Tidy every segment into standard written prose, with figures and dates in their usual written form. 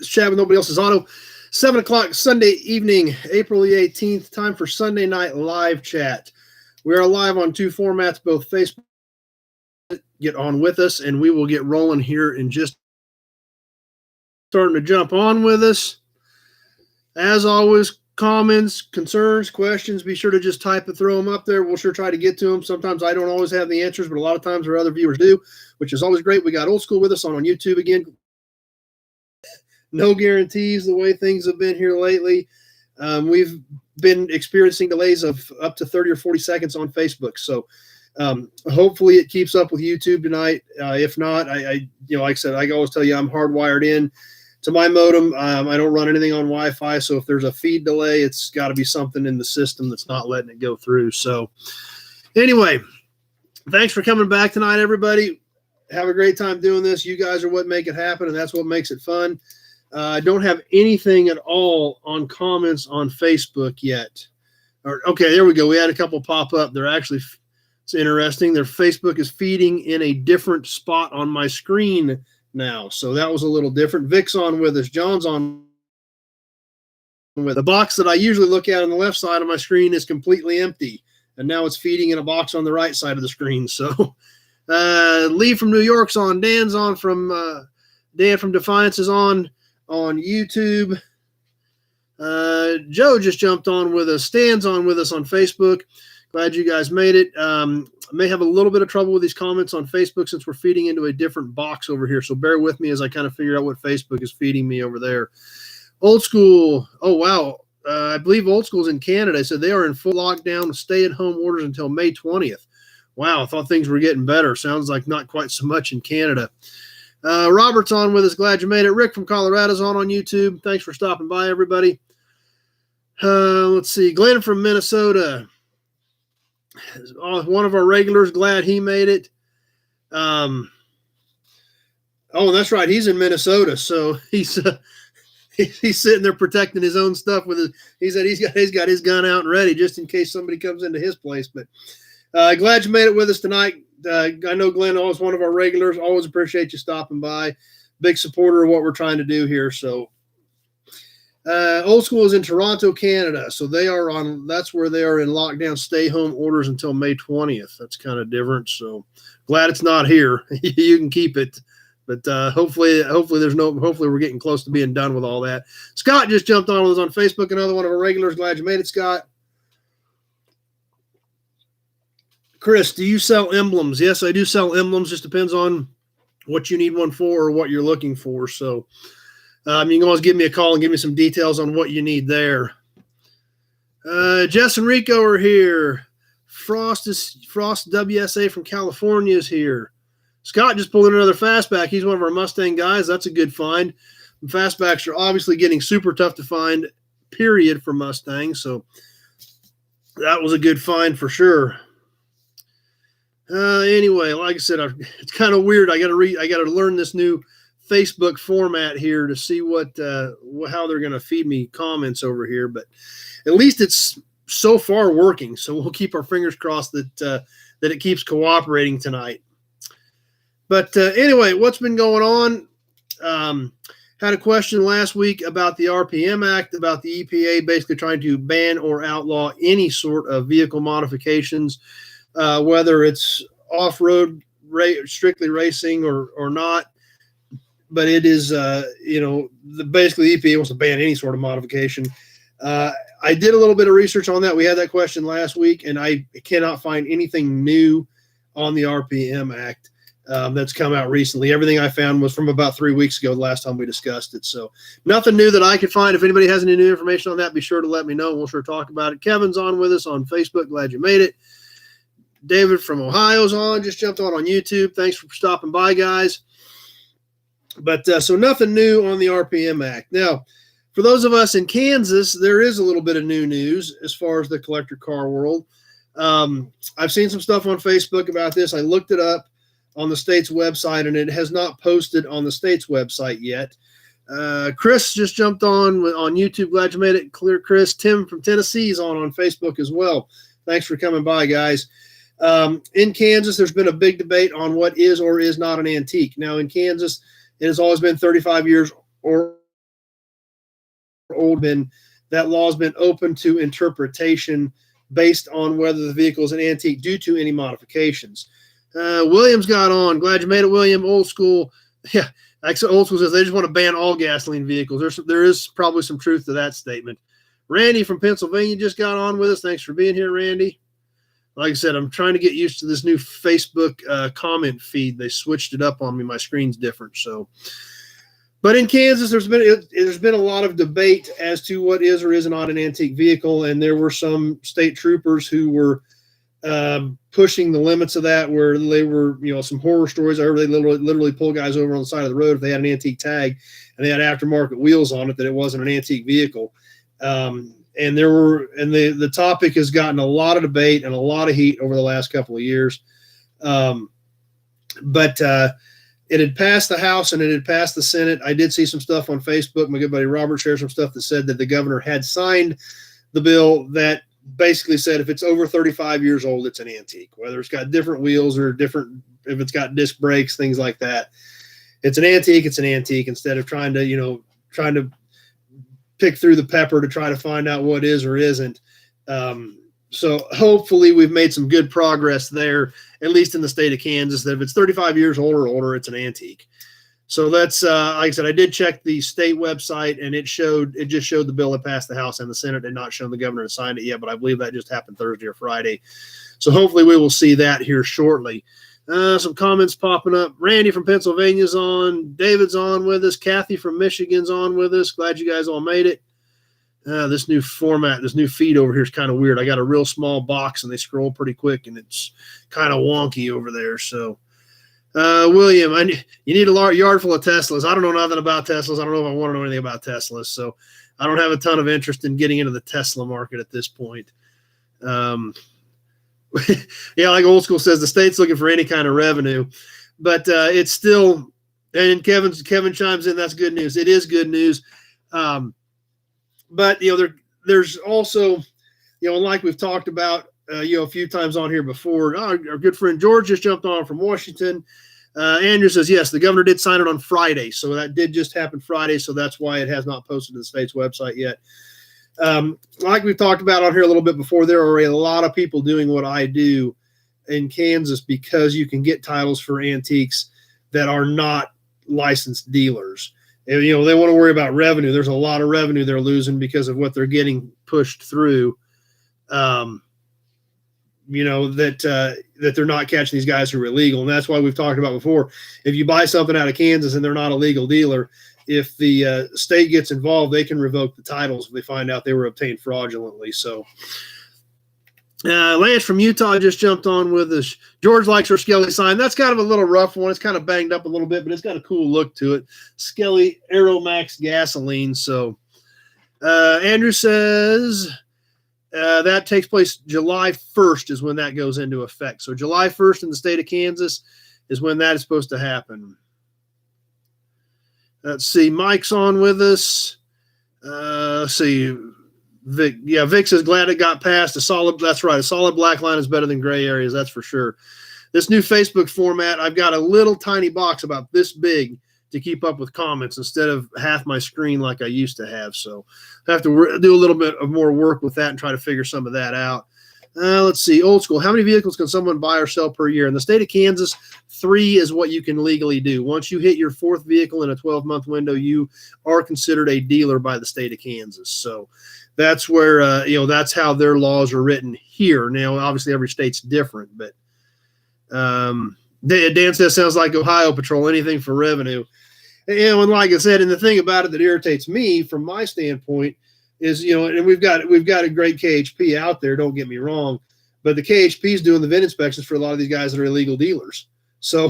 Chat with Nobody Else's Auto. 7 o'clock Sunday evening, April the 18th. Time for Sunday night live chat. We are live on two formats, both Facebook. Get on with us, and we will get rolling here in just starting to jump on with us. As always, comments, concerns, questions, be sure to just type it, throw them up there. We'll sure try to get to them. Sometimes I don't always have the answers, but a lot of times our other viewers do, which is always great. We got Old School with us on YouTube again. No guarantees the way things have been here lately. We've been experiencing delays of up to 30 or 40 seconds on Facebook. So hopefully it keeps up with YouTube tonight. If not, I like I said, I always tell you I'm hardwired in to my modem. I don't run anything on Wi-Fi. So if there's a feed delay, it's got to be something in the system that's not letting it go through. So anyway, thanks for coming back tonight, everybody. Have a great time doing this. You guys are what make it happen, and that's what makes it fun. I don't have anything at all on comments on Facebook yet. Okay, there we go. We had a couple pop up. They're actually, it's interesting. Their Facebook is feeding in a different spot on my screen now. So that was a little different. Vic's on with us. John's on with the box that I usually look at on the left side of my screen is completely empty. And now it's feeding in a box on the right side of the screen. So Lee from New York's on. Dan's on from Dan from Defiance is on YouTube. Joe just jumped on with us. Stan's on with us on Facebook. Glad you guys made it. I may have a little bit of trouble with these comments on Facebook since we're feeding into a different box over here. So bear with me as I kind of figure out what Facebook is feeding me over there. Old School. Oh, wow. I believe Old School's in Canada. So they are in full lockdown with stay-at-home orders until May 20th. Wow, I thought things were getting better. Sounds like not quite so much in Canada. Robert's on with us. Glad you made it. Rick from Colorado's on YouTube. Thanks for stopping by, everybody. Let's see. Glenn from Minnesota. One of our regulars. Glad he made it. Oh, that's right. He's in Minnesota, so he's sitting there protecting his own stuff with his. He said he's got his gun out and ready just in case somebody comes into his place. But glad you made it with us tonight. I know Glenn is one of our regulars. Always appreciate you stopping by. Big supporter of what we're trying to do here. So Old School is in Toronto, Canada. So that's where they are in lockdown, stay home orders until May 20th. That's kind of different. So glad it's not here. You can keep it. But hopefully we're getting close to being done with all that. Scott just jumped on with us on Facebook. Another one of our regulars. Glad you made it, Scott. Chris, do you sell emblems? Yes, I do sell emblems. Just depends on what you need one for or what you're looking for. So you can always give me a call and give me some details on what you need there. Jess and Rico are here. Frost WSA from California is here. Scott just pulled in another fastback. He's one of our Mustang guys. That's a good find. And fastbacks are obviously getting super tough to find, period, for Mustangs. So that was a good find for sure. Anyway, like I said, it's kind of weird. I got to learn this new Facebook format here to see how they're going to feed me comments over here. But at least it's so far working. So we'll keep our fingers crossed that it keeps cooperating tonight. But anyway, what's been going on? Had a question last week about the RPM Act, about the EPA basically trying to ban or outlaw any sort of vehicle modifications. Whether it's off-road strictly racing or not, but it is, basically the EPA wants to ban any sort of modification. I did a little bit of research on that. We had that question last week, and I cannot find anything new on the RPM Act that's come out recently. Everything I found was from about 3 weeks ago, the last time we discussed it. So nothing new that I could find. If anybody has any new information on that, be sure to let me know. We'll sure talk about it. Kevin's on with us on Facebook. Glad you made it. David from Ohio's on, just jumped on YouTube. Thanks for stopping by, guys. But so nothing new on the RPM Act. Now, for those of us in Kansas, there is a little bit of new news as far as the collector car world. I've seen some stuff on Facebook about this. I looked it up on the state's website, and it has not posted on the state's website yet. Chris just jumped on YouTube. Glad you made it. Clear, Chris. Tim from Tennessee is on Facebook as well. Thanks for coming by, guys. In Kansas, there's been a big debate on what is or is not an antique. Now, in Kansas, it has always been 35 years or old been that law has been open to interpretation based on whether the vehicle is an antique due to any modifications. Williams got on. Glad you made it, William. Old school. Yeah, actually, old school says they just want to ban all gasoline vehicles. There is probably some truth to that statement. Randy from Pennsylvania just got on with us. Thanks for being here, Randy. Like I said, I'm trying to get used to this new Facebook comment feed. They switched it up on me. My screen's different. So, but in Kansas, there's been a lot of debate as to what is or is not an antique vehicle, and there were some state troopers who were pushing the limits of that, where they were, some horror stories. I heard they literally pull guys over on the side of the road if they had an antique tag and they had aftermarket wheels on it, that it wasn't an antique vehicle. And the topic has gotten a lot of debate and a lot of heat over the last couple of years. But it had passed the House and it had passed the Senate. I did see some stuff on Facebook. My good buddy Robert shared some stuff that said that the governor had signed the bill that basically said if it's over 35 years old, it's an antique, whether it's got different wheels or if it's got disc brakes, things like that. It's an antique. It's an antique, instead of trying to pick through the pepper to try to find out what is or isn't. So hopefully we've made some good progress there, at least in the state of Kansas, that if it's 35 years old or older, it's an antique. So that's, like I said, I did check the state website, and it just showed the bill that passed the House and the Senate, and not shown the governor had signed it yet, but I believe that just happened Thursday or Friday. So hopefully we will see that here shortly. Some comments popping up. Randy from Pennsylvania's on. David's on with us. Kathy from Michigan's on with us. Glad you guys all made it. This new format, this new feed over here is kind of weird. I got a real small box, and they scroll pretty quick, and it's kind of wonky over there. So, William, you need a yard full of Teslas. I don't know nothing about Teslas. I don't know if I want to know anything about Teslas. So I don't have a ton of interest in getting into the Tesla market at this point. Yeah, like old school says, the state's looking for any kind of revenue, but it's still. And Kevin chimes in. That's good news. It is good news, but there's also, like we've talked about, a few times on here before. Our good friend George just jumped on from Washington. Andrew says yes, the governor did sign it on Friday, so that did just happen Friday. So that's why it has not posted to the state's website yet. Like we've talked about on here a little bit before, there are a lot of people doing what I do in Kansas because you can get titles for antiques that are not licensed dealers. And, they want to worry about revenue. There's a lot of revenue they're losing because of what they're getting pushed through. That they're not catching these guys who are illegal. And that's why we've talked about before. If you buy something out of Kansas and they're not a legal dealer, if the state gets involved, they can revoke the titles if they find out they were obtained fraudulently. So Lance from Utah just jumped on with us. George likes her Skelly sign. That's kind of a little rough one. It's kind of banged up a little bit, but it's got a cool look to it. Skelly Aeromax gasoline. So Andrew says that takes place July 1st is when that goes into effect. So July 1st in the state of Kansas is when that is supposed to happen. Let's see. Mike's on with us. Let's see. Vic. Yeah, Vic says glad it got passed. That's right. A solid black line is better than gray areas. That's for sure. This new Facebook format, I've got a little tiny box about this big to keep up with comments instead of half my screen like I used to have. So I have to do a little bit of more work with that and try to figure some of that out. Let's see. Old school. How many vehicles can someone buy or sell per year? In the state of Kansas, 3 is what you can legally do. Once you hit your 4th vehicle in a 12-month window, you are considered a dealer by the state of Kansas. So that's where, that's how their laws are written here. Now, obviously, every state's different, but Dan says sounds like Ohio Patrol, anything for revenue. And like I said, and the thing about it that irritates me from my standpoint is, and we've got a great KHP out there, don't get me wrong, but the KHP is doing the VIN inspections for a lot of these guys that are illegal dealers. So,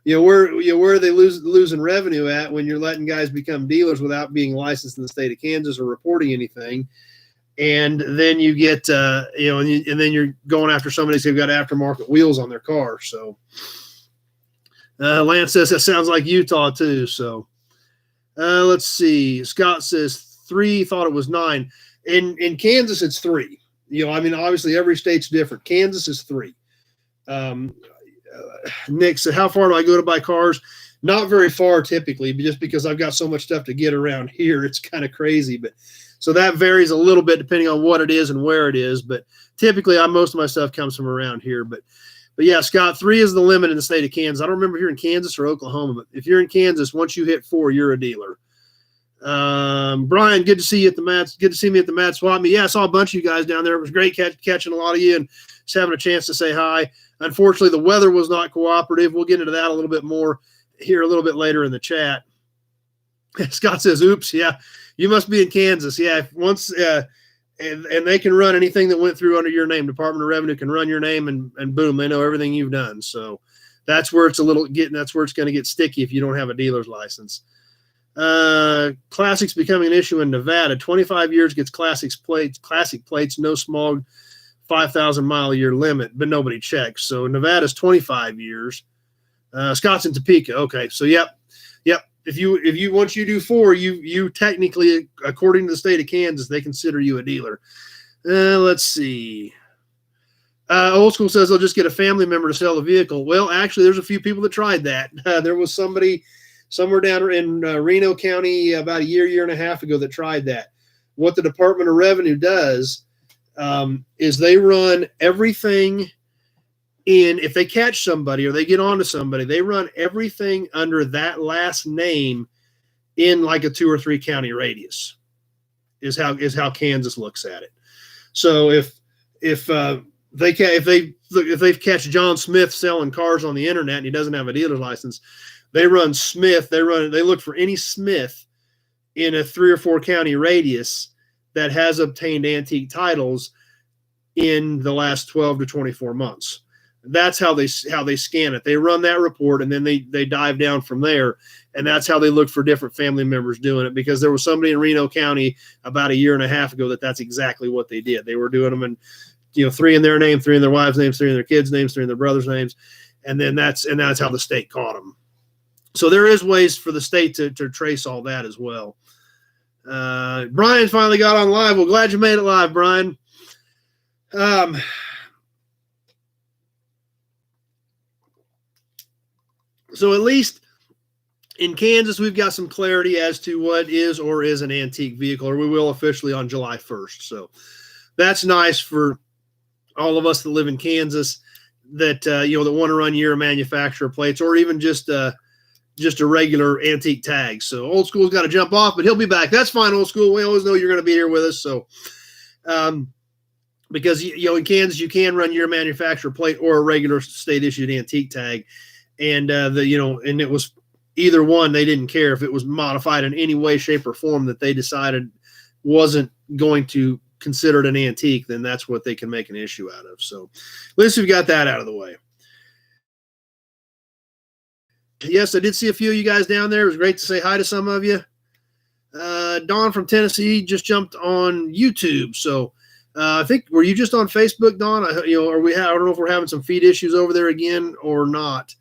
where are they losing revenue at when you're letting guys become dealers without being licensed in the state of Kansas or reporting anything? And then you get, and then you're going after somebody who's got aftermarket wheels on their car. So, Lance says that sounds like Utah too. So, let's see. Scott says 3, thought it was 9. In Kansas, it's 3. Obviously every state's different. Kansas is 3. Nick said, how far do I go to buy cars? Not very far typically, but just because I've got so much stuff to get around here, it's kind of crazy. But so that varies a little bit depending on what it is and where it is. But typically, most of my stuff comes from around here. But yeah, Scott, 3 is the limit in the state of Kansas. I don't remember if you're in Kansas or Oklahoma, but if you're in Kansas, once you hit 4, you're a dealer. Brian, good to see you at the Mats. Good to see me at the Mats Swap Meet. Yeah, I saw a bunch of you guys down there. It was great catching a lot of you and just having a chance to say hi. Unfortunately, the weather was not cooperative. We'll get into that a little bit more here a little bit later in the chat. Scott says, oops, yeah, you must be in Kansas. Yeah, once and they can run anything that went through under your name. Department of Revenue can run your name and boom, they know everything you've done. So that's where it's that's where it's going to get sticky if you don't have a dealer's license. Classics becoming an issue in Nevada. 25 years gets classic plates, no smog, 5,000 mile a year limit, but nobody checks. So Nevada's 25 years. Scott's in Topeka. Okay. So yep. If you once you do 4, you technically, according to the state of Kansas, they consider you a dealer. Let's see. Old School says they'll just get a family member to sell the vehicle. Well, actually, there's a few people that tried that. There was somebody somewhere down in Reno County about a year and a half ago that tried that. What the Department of Revenue does is they run everything in. If they catch somebody or they get onto somebody, they run everything under that last name in like a 2 or 3 county radius. Is how Kansas looks at it. So if they catch John Smith selling cars on the internet and he doesn't have a dealer's license, they run Smith. They look for any Smith in a 3 or 4 county radius that has obtained antique titles in the last 12 to 24 months. That's how they scan it. They run that report and then they dive down from there. And that's how they look for different family members doing it, because there was somebody in Reno County about a year and a half ago that's exactly what they did. They were doing them in 3 in their name, 3 in their wives' names, 3 in their kids' names, 3 in their brothers' names. And then that's how the state caught them. So there is ways for the state to trace all that as well. Brian finally got on live. Well, glad you made it live, Brian. So at least in Kansas, we've got some clarity as to what is or is an antique vehicle, or we will officially on July 1st. So that's nice for all of us that live in Kansas that, that want to run year manufacturer plates, or even just a regular antique tag. So Old School's got to jump off, but he'll be back. That's fine, Old School. We always know you're going to be here with us. So, because, in Kansas, you can run your manufacturer plate or a regular state issued antique tag. And, and it was either one. They didn't care if it was modified in any way, shape, or form that they decided wasn't going to consider it an antique, then that's what they can make an issue out of. So at least we've got that out of the way. Yes, I did see a few of you guys down there. It was great to say hi to some of you. Don from Tennessee just jumped on YouTube. So I think, were you just on Facebook, Don? I don't know if we're having some feed issues over there again or not.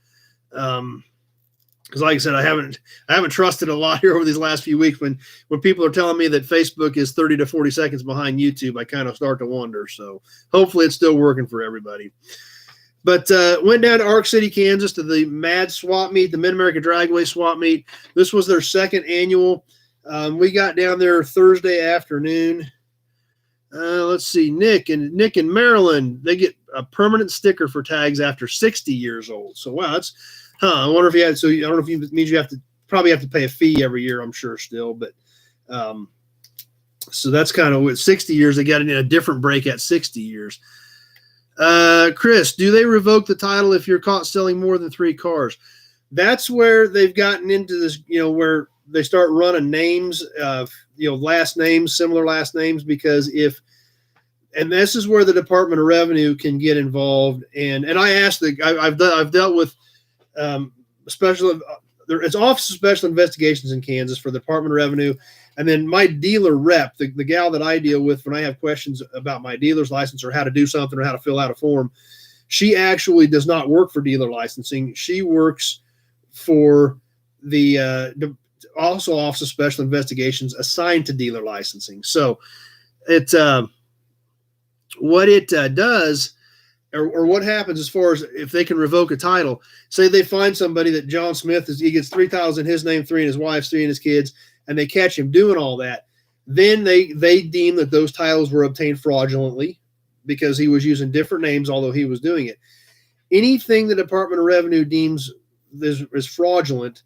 Because like I said, I haven't trusted a lot here over these last few weeks. When people are telling me that Facebook is 30 to 40 seconds behind YouTube, I kind of start to wonder. So hopefully it's still working for everybody. But went down to Ark City, Kansas to the MAD Swap Meet, the Mid-America Dragway Swap Meet. This was their second annual. We got down there Thursday afternoon. Let's see, Nick in Maryland, they get a permanent sticker for tags after 60 years old. So wow, that's I wonder if you had. So I don't know if it means you probably have to pay a fee every year. I'm sure still, but so that's kind of what 60 years. They got it in a different break at 60 years. Chris, do they revoke the title if you're caught selling more than 3 cars? That's where they've gotten into this, where they start running names of, last names, similar last names, because and this is where the Department of Revenue can get involved. And I asked I've dealt with it's Office of Special Investigations in Kansas for the Department of Revenue. And then my dealer rep, the gal that I deal with when I have questions about my dealer's license or how to do something or how to fill out a form, she actually does not work for dealer licensing. She works for the also Office of Special Investigations assigned to dealer licensing. So what it does or what happens as far as if they can revoke a title. Say they find somebody that John Smith he gets 3 titles in his name, 3 in his wife's, 3 in his kids, and they catch him doing all that. Then they deem that those titles were obtained fraudulently because he was using different names, although he was doing it. Anything the Department of Revenue deems is fraudulent,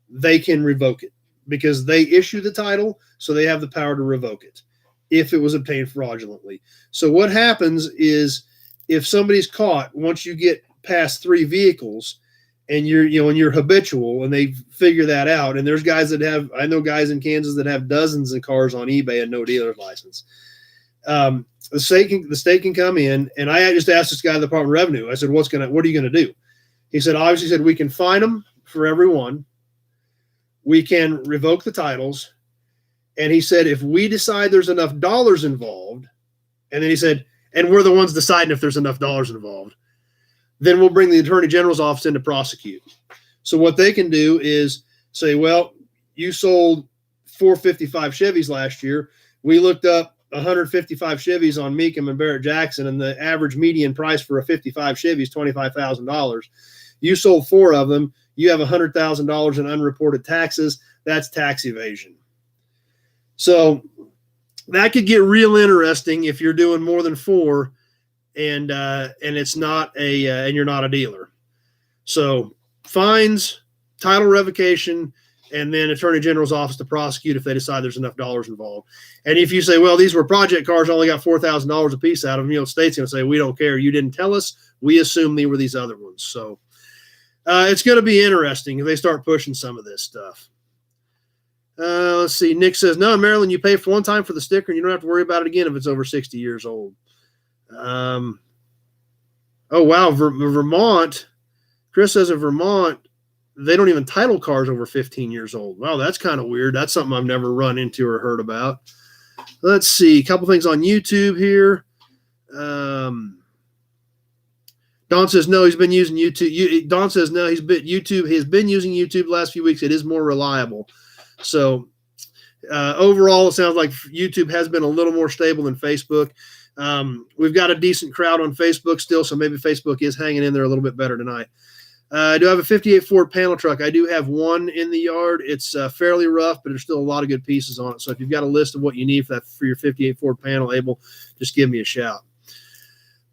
they can revoke it because they issue the title, so they have the power to revoke it if it was obtained fraudulently. So what happens is if somebody's caught, once you get past 3 vehicles and you're habitual and they figure that out, and there's guys I know guys in Kansas that have dozens of cars on eBay and no dealer's license. The state can come in, and I just asked this guy at the Department of Revenue. I said, what are you going to do? He said, obviously, we can fine them for every one. We can revoke the titles. And he said, if we decide there's enough dollars involved, and then he said, and we're the ones deciding if there's enough dollars involved, then we'll bring the Attorney General's office in to prosecute. So what they can do is say, well, you sold 455 Chevys last year. We looked up 155 Chevys on Meekum and Barrett Jackson, and the average median price for a 55 Chevy is $25,000. You sold 4 of them. You have $100,000 in unreported taxes. That's tax evasion. So that could get real interesting if you're doing more than 4 and it's not and you're not a dealer. So fines, title revocation, and then Attorney General's office to prosecute if they decide there's enough dollars involved. And if you say, well, these were project cars, only got $4,000 a piece out of them, the state's going to say, we don't care. You didn't tell us. We assume they were these other ones. So it's going to be interesting if they start pushing some of this stuff. Let's see. Nick says, no, in Maryland, you pay for one time for the sticker and you don't have to worry about it again if it's over 60 years old. Oh, wow. Vermont. Chris says in Vermont, they don't even title cars over 15 years old. Wow, that's kind of weird. That's something I've never run into or heard about. Let's see. A couple things on YouTube here. Don says, no, he's been using YouTube. Don says, no, he's been using YouTube the last few weeks. It is more reliable. So overall, it sounds like YouTube has been a little more stable than Facebook. We've got a decent crowd on Facebook still, so maybe Facebook is hanging in there a little bit better tonight. I do have a 58 Ford panel truck. I do have one in the yard. It's fairly rough, but there's still a lot of good pieces on it. So if you've got a list of what you need for your 58 Ford panel, Abel, just give me a shout.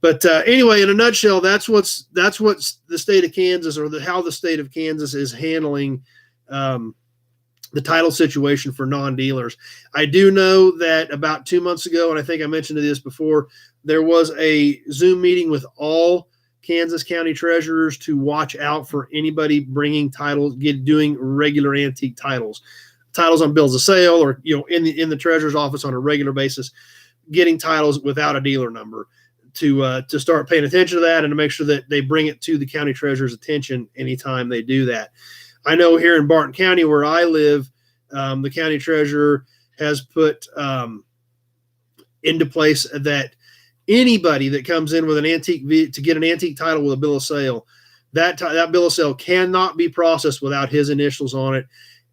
But anyway, in a nutshell, that's what's the state of Kansas, or how the state of Kansas is handling the title situation for non-dealers. I do know that about 2 months ago, and I think I mentioned this before, there was a Zoom meeting with all Kansas County treasurers to watch out for anybody bringing titles, doing regular antique titles on bills of sale, or in the treasurer's office on a regular basis, getting titles without a dealer number, to start paying attention to that and to make sure that they bring it to the county treasurer's attention anytime they do that. I know here in Barton County, where I live, the county treasurer has put into place that anybody that comes in with an antique to get an antique title with a bill of sale, that bill of sale cannot be processed without his initials on it,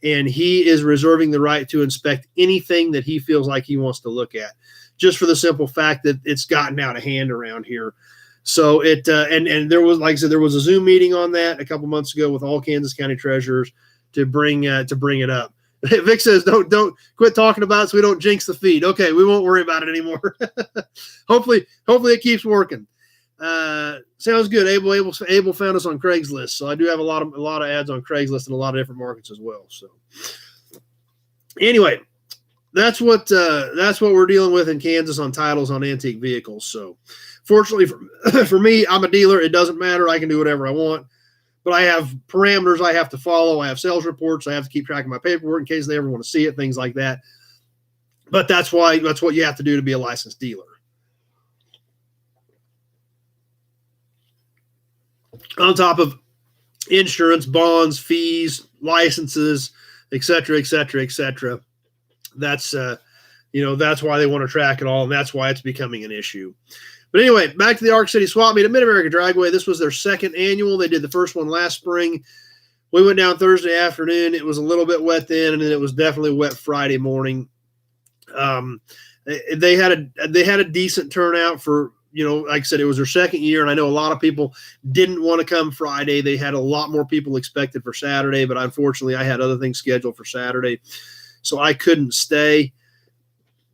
and he is reserving the right to inspect anything that he feels like he wants to look at, just for the simple fact that it's gotten out of hand around here. So it and there was, like I said, there was a Zoom meeting on that a couple months ago with all Kansas County treasurers to bring it up. Vic says, don't quit talking about it so we don't jinx the feed. Okay, we won't worry about it anymore. Hopefully it keeps working. Sounds good. Abel found us on Craigslist, so I do have a lot of ads on Craigslist in a lot of different markets as well. So anyway, that's what we're dealing with in Kansas on titles on antique vehicles. So fortunately for me, I'm a dealer. It doesn't matter. I can do whatever I want. But I have parameters I have to follow. I have sales reports. I have to keep track of my paperwork in case they ever want to see it, things like that. But that's what you have to do to be a licensed dealer. On top of insurance, bonds, fees, licenses, et cetera, et cetera, et cetera. That's that's why they want to track it all, and that's why it's becoming an issue. But anyway, back to the Ark City Swap Meet at Mid-America Dragway. This was their second annual. They did the first one last spring. We went down Thursday afternoon. It was a little bit wet then, and then it was definitely wet Friday morning. They had a decent turnout for like I said, it was their second year, and I know a lot of people didn't want to come Friday. They had a lot more people expected for Saturday, but unfortunately I had other things scheduled for Saturday, so I couldn't stay,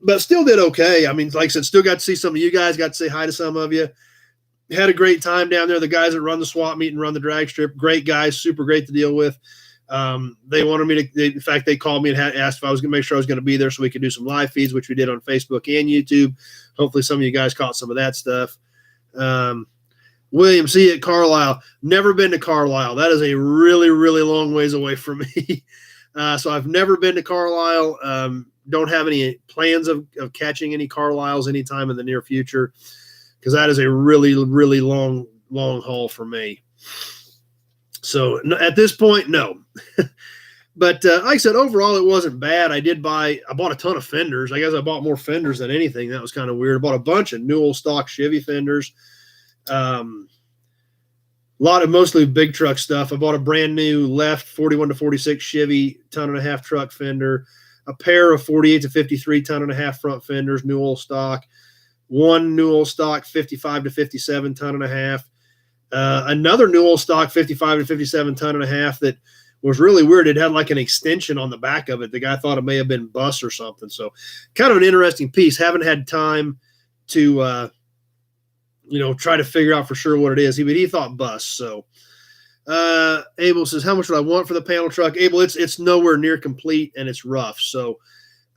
but still did okay. I mean, like I said, still got to see some of you guys, got to say hi to some of you. Had a great time down there. The guys that run the swap meet and run the drag strip, great guys, super great to deal with. They wanted me to, in fact, they called me and asked if I was going to make sure I was going to be there so we could do some live feeds, which we did on Facebook and YouTube. Hopefully some of you guys caught some of that stuff. William C. at Carlisle. Never been to Carlisle. That is a really, really long ways away from me. So I've never been to Carlisle. Don't have any plans of catching any Carlisles anytime in the near future, because that is a really, really long haul for me. So at this point, no. But like I said, overall, it wasn't bad. I bought a ton of fenders. I guess I bought more fenders than anything. That was kind of weird. I bought a bunch of new old stock Chevy fenders. Mostly big truck stuff. I bought a brand new left 41 to 46 Chevy 1.5 ton truck fender, a pair of 48 to 53 1.5 ton front fenders, new old stock, one new old stock 55 to 57 1.5 ton, another new old stock 55 to 57 1.5 ton that was really weird. It had like an extension on the back of it. The guy thought it may have been bus or something. So kind of an interesting piece. Haven't had time to try to figure out for sure what it is. But he thought bus. So Abel says, how much would I want for the panel truck? Abel, it's nowhere near complete and it's rough. So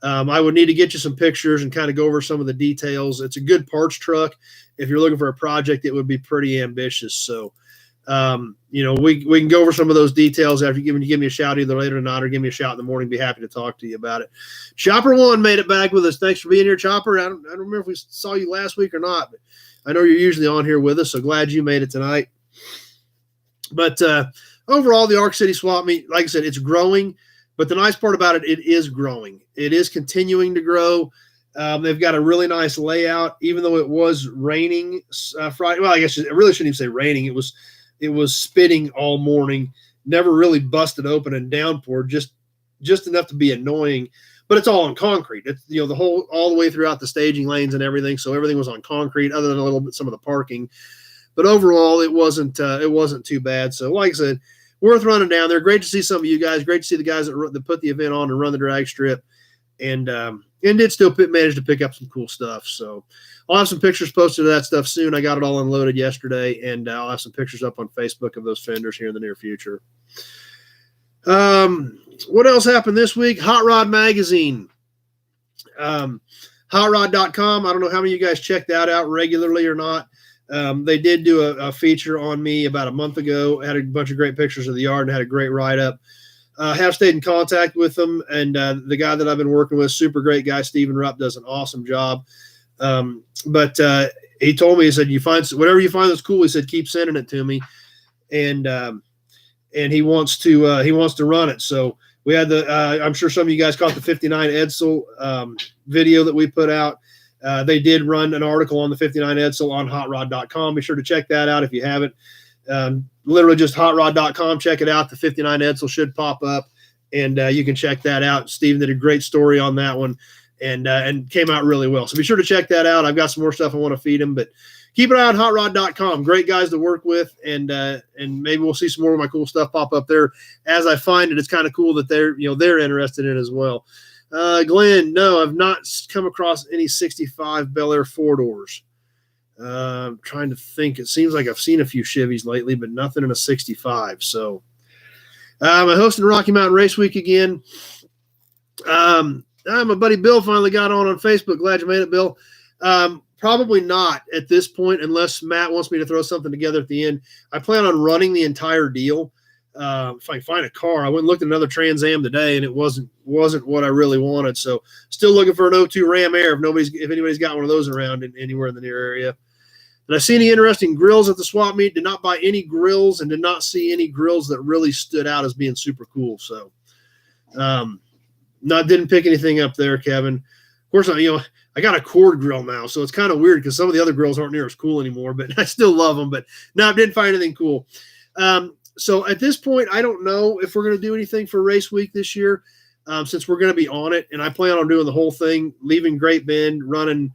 I would need to get you some pictures and kind of go over some of the details. It's a good parts truck. If you're looking for a project, it would be pretty ambitious. So, we can go over some of those details after you give me a shout either later tonight or give me a shout in the morning. Be happy to talk to you about it. Chopper One made it back with us. Thanks for being here, Chopper. I don't remember if we saw you last week or not, but I know you're usually on here with us, so glad you made it tonight. But overall, the Arc City swap meet, like I said, it's growing. But the nice part about it, it is growing. It is continuing to grow. They've got a really nice layout, even though it was raining Friday. Well, I guess I really shouldn't even say raining. It was spitting all morning, never really busted open and downpour, just enough to be annoying. But it's all on concrete. It's all the way throughout the staging lanes and everything. So everything was on concrete, other than a little bit some of the parking. But overall, it wasn't too bad. So like I said, worth running down there. Great to see some of you guys. Great to see the guys that put the event on and run the drag strip, and did still manage to pick up some cool stuff. So I'll have some pictures posted of that stuff soon. I got it all unloaded yesterday, and I'll have some pictures up on Facebook of those fenders here in the near future. What else happened this week? Hot Rod Magazine. HotRod.com. I don't know how many of you guys check that out regularly or not. They did do a feature on me about a month ago. Had a bunch of great pictures of the yard and had a great write-up. Have stayed in contact with them, and the guy that I've been working with, super great guy, Stephen Rupp, does an awesome job. But he told me, he said, whatever you find that's cool, he said, keep sending it to me. And he wants to run it. So we had I'm sure some of you guys caught the 59 Edsel video that we put out. They did run an article on the 59 Edsel on hotrod.com. Be sure to check that out if you haven't. Literally just hotrod.com. Check it out. The 59 Edsel should pop up, and you can check that out. Steven did a great story on that one, and came out really well. So be sure to check that out. I've got some more stuff I want to feed him, but keep an eye on hotrod.com. Great guys to work with, and maybe we'll see some more of my cool stuff pop up there as I find it. It's kind of cool that they're interested in it as well. Glenn, no, I've not come across any 65 Bel Air 4-doors. I'm trying to think. It seems like I've seen a few Chevys lately, but nothing in a 65. So I'm hosting Rocky Mountain Race Week again. My buddy Bill finally got on Facebook. Glad you made it, Bill. Probably not at this point, unless Matt wants me to throw something together at the end. I plan on running the entire deal. If I can find a car, I went and looked at another Trans Am today, and it wasn't what I really wanted. So still looking for an 02 Ram Air if anybody's got one of those around anywhere in the near area. Did I see any interesting grills at the swap meet? Did not buy any grills, and did not see any grills that really stood out as being super cool. So didn't pick anything up there, Kevin. Of course, I got a cord grill now, so it's kind of weird because some of the other grills aren't near as cool anymore, but I still love them. But no, I didn't find anything cool. So at this point, I don't know if we're going to do anything for Race Week this year, since we're going to be on it, and I plan on doing the whole thing, leaving Great Bend, running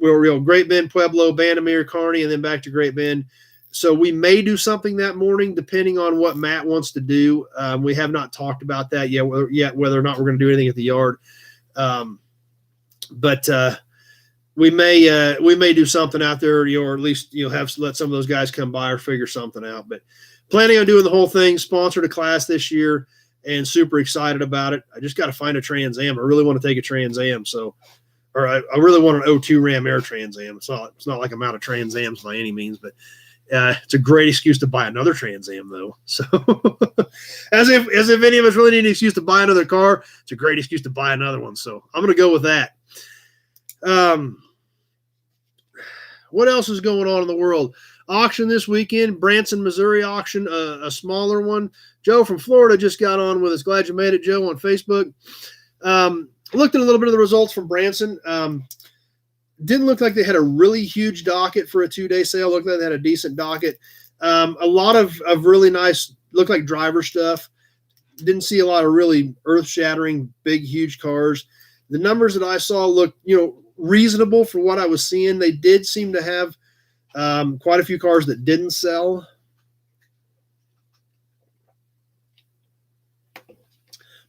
we're Great Bend, Pueblo, Bandimere, Kearney, and then back to Great Bend. So we may do something that morning, depending on what Matt wants to do. We have not talked about that yet, whether or not we're going to do anything at the yard. But we may do something out there, or at least let some of those guys come by or figure something out. But planning on doing the whole thing. Sponsored a class this year, and super excited about it. I just got to find a Trans Am. I really want to take a Trans Am, or I really want an 02 Ram Air Trans Am. It's not like I'm out of Trans Ams by any means, but it's a great excuse to buy another Trans Am, though. So, as if any of us really need an excuse to buy another car, it's a great excuse to buy another one. So I'm going to go with that. What else is going on in the world? Auction this weekend, Branson, Missouri auction, a smaller one. Joe from Florida just got on with us. Glad you made it, Joe, on Facebook. Looked at a little bit of the results from Branson. Didn't look like they had a really huge docket for a 2-day sale. Looked like they had a decent docket. A lot of really nice, looked like driver stuff. Didn't see a lot of really earth-shattering, big, huge cars. The numbers that I saw looked, reasonable for what I was seeing. They did seem to have quite a few cars that didn't sell.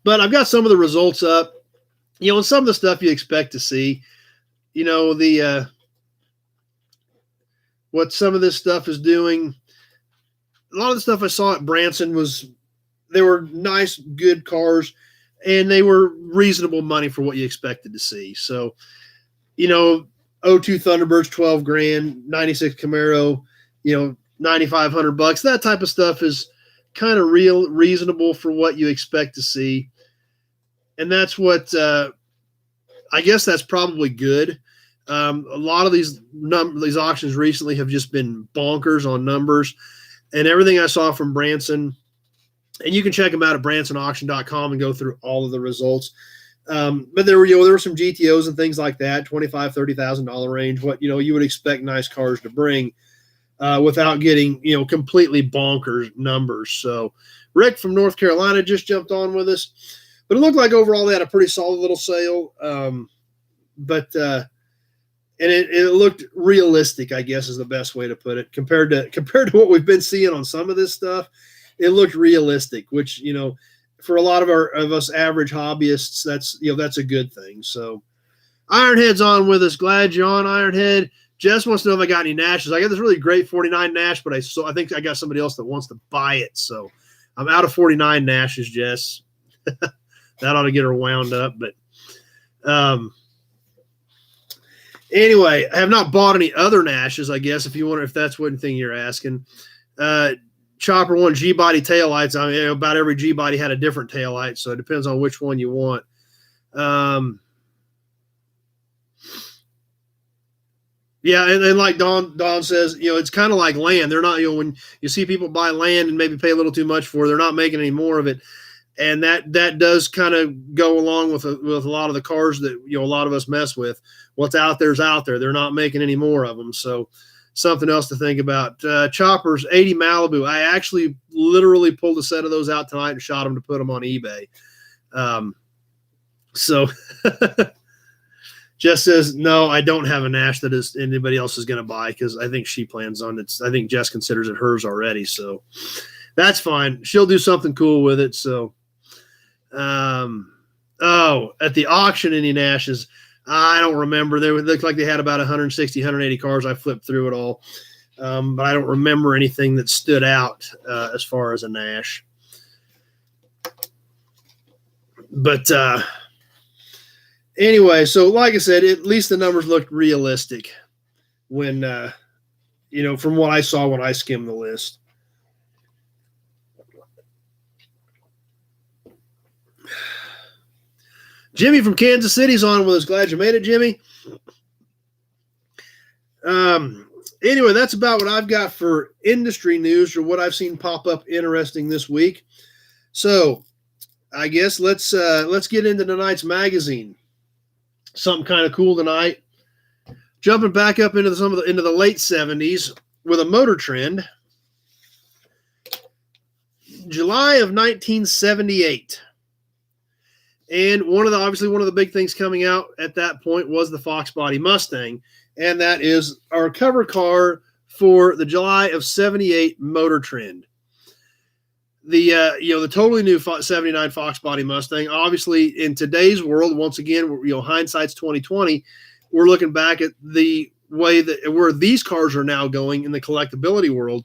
But I've got some of the results up, and some of the stuff you expect to see. What some of this stuff is doing. A lot of the stuff I saw at Branson they were nice, good cars, and they were reasonable money for what you expected to see. So, 02 Thunderbirds, 12 grand, 96 Camaro, $9,500. That type of stuff is kind of reasonable for what you expect to see. And that's what, I guess that's probably good. A lot of these auctions recently have just been bonkers on numbers, and everything I saw from Branson, and you can check them out at bransonauction.com and go through all of the results. But there were some GTOs and things like that, $25,000, $30,000 range, what, you would expect nice cars to bring, without getting, completely bonkers numbers. So Rick from North Carolina just jumped on with us, but it looked like overall they had a pretty solid little sale. And it looked realistic, I guess is the best way to put it. Compared to what we've been seeing on some of this stuff, it looked realistic, which, for a lot of us average hobbyists, that's a good thing. So Ironhead's on with us. Glad you're on, Ironhead. Jess wants to know if I got any Nashes. I got this really great 49 Nash, but I think I got somebody else that wants to buy it. So I'm out of 49 Nashes, Jess. That ought to get her wound up. But anyway, I have not bought any other Nashes, I guess, if that's one thing you're asking. Chopper one G-body taillights. I mean, about every G-body had a different taillight, so it depends on which one you want. Yeah, and like Don says, it's kind of like land. They're not, when you see people buy land and maybe pay a little too much for it, they're not making any more of it. And that does kind of go along with a lot of the cars that, a lot of us mess with. What's out there is out there. They're not making any more of them. So something else to think about. Choppers, 80 Malibu. I actually literally pulled a set of those out tonight and shot them to put them on eBay. So Jess says, no, I don't have a Nash that is anybody else is going to buy, because I think she plans on it. I think Jess considers it hers already. So that's fine. She'll do something cool with it. So, at the auction, any Nashes, I don't remember. They looked like they had about 160, 180 cars. I flipped through it all. But I don't remember anything that stood out as far as a Nash. But anyway, so like I said, at least the numbers looked realistic when, from what I saw when I skimmed the list. Jimmy from Kansas City's on with us. Glad you made it, Jimmy. Anyway, that's about what I've got for industry news, or what I've seen pop up interesting this week. So I guess let's get into tonight's magazine. Something kind of cool tonight. Jumping back up into the late 70s with a motor trend. July of 1978. And obviously one of the big things coming out at that point was the Fox body Mustang, and that is our cover car for the July of '78 Motor Trend. The totally new 79 Fox body Mustang. Obviously, in today's world, once again, hindsight's 2020. We're looking back at the way that where these cars are now going in the collectability world.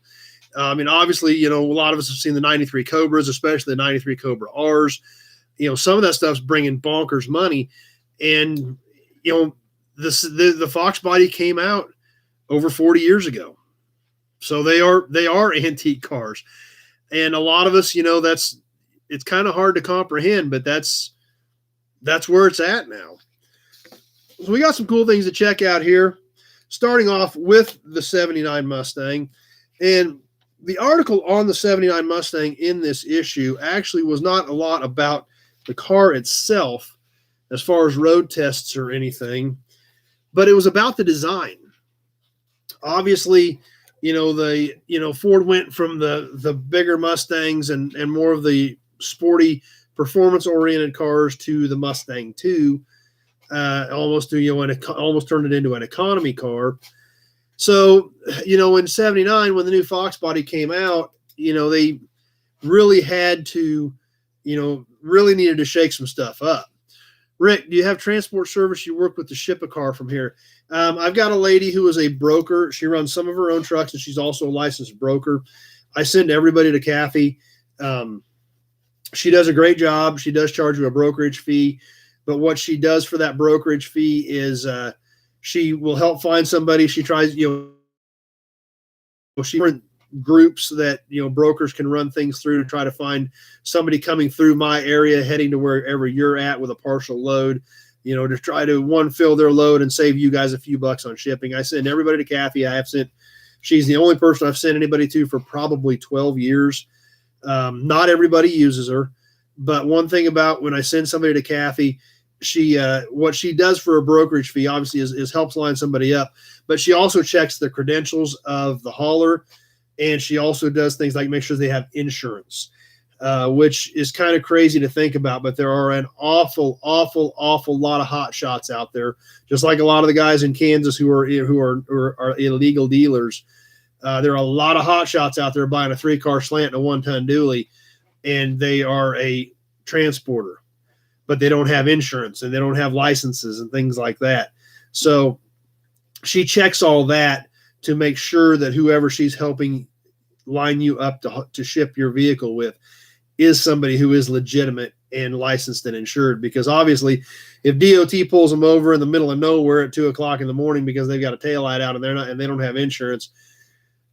Obviously, a lot of us have seen the '93 Cobras, especially the '93 Cobra R's. Some of that stuff's bringing bonkers money, and the Fox body came out over 40 years ago, so they are antique cars. And a lot of us, it's kind of hard to comprehend, but that's where it's at now. So we got some cool things to check out here, starting off with the '79 Mustang. And the article on the '79 Mustang in this issue actually was not a lot about the car itself as far as road tests or anything, but it was about the design. Obviously, Ford went from the bigger Mustangs and more of the sporty performance-oriented cars to the Mustang 2, almost turned it into an economy car. So, in '79, when the new Fox body came out, they really had to, really needed to shake some stuff up. Rick, do you have transport service you work with to ship a car from here? I've got a lady who is a broker. She runs some of her own trucks, and she's also a licensed broker. I send everybody to Kathy. She does a great job. She does charge you a brokerage fee, but what she does for that brokerage fee is she will help find somebody. She tries, she groups that brokers can run things through to try to find somebody coming through my area heading to wherever you're at with a partial load, to try to fill their load and save you guys a few bucks on shipping. I send everybody to Kathy. She's the only person I've sent anybody to for probably 12 years. Not everybody uses her, but one thing about when I send somebody to Kathy, what she does for a brokerage fee obviously is helps line somebody up, but she also checks the credentials of the hauler. And she also does things like make sure they have insurance, which is kind of crazy to think about. But there are an awful lot of hot shots out there, just like a lot of the guys in Kansas who are illegal dealers. There are a lot of hot shots out there buying a 3-car slant and a 1-ton dually, and they are a transporter, but they don't have insurance and they don't have licenses and things like that. So she checks all that to make sure that whoever she's helping line you up to ship your vehicle with is somebody who is legitimate and licensed and insured. Because obviously, if DOT pulls them over in the middle of nowhere at 2:00 in the morning because they've got a taillight out and they don't have insurance,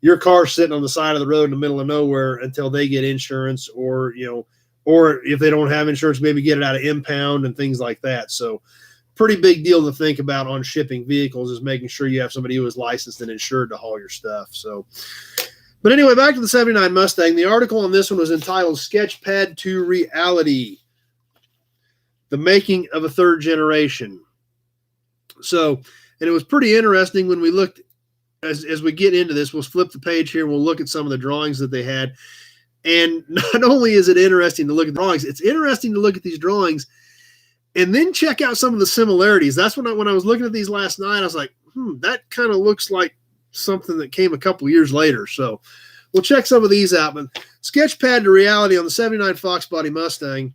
your car's sitting on the side of the road in the middle of nowhere until they get insurance, or if they don't have insurance, maybe get it out of impound and things like that. So pretty big deal to think about on shipping vehicles is making sure you have somebody who is licensed and insured to haul your stuff. So, but anyway, back to the '79 Mustang. The article on this one was entitled "Sketchpad to Reality: The Making of a Third Generation." So, and it was pretty interesting when we looked, as we get into this, we'll flip the page here and we'll look at some of the drawings that they had. And not only is it interesting to look at the drawings, it's interesting to look at these drawings and then check out some of the similarities. That's when I was looking at these last night, I was like, that kind of looks like something that came a couple years later. So we'll check some of these out. But Sketchpad to Reality on the '79 Fox body Mustang.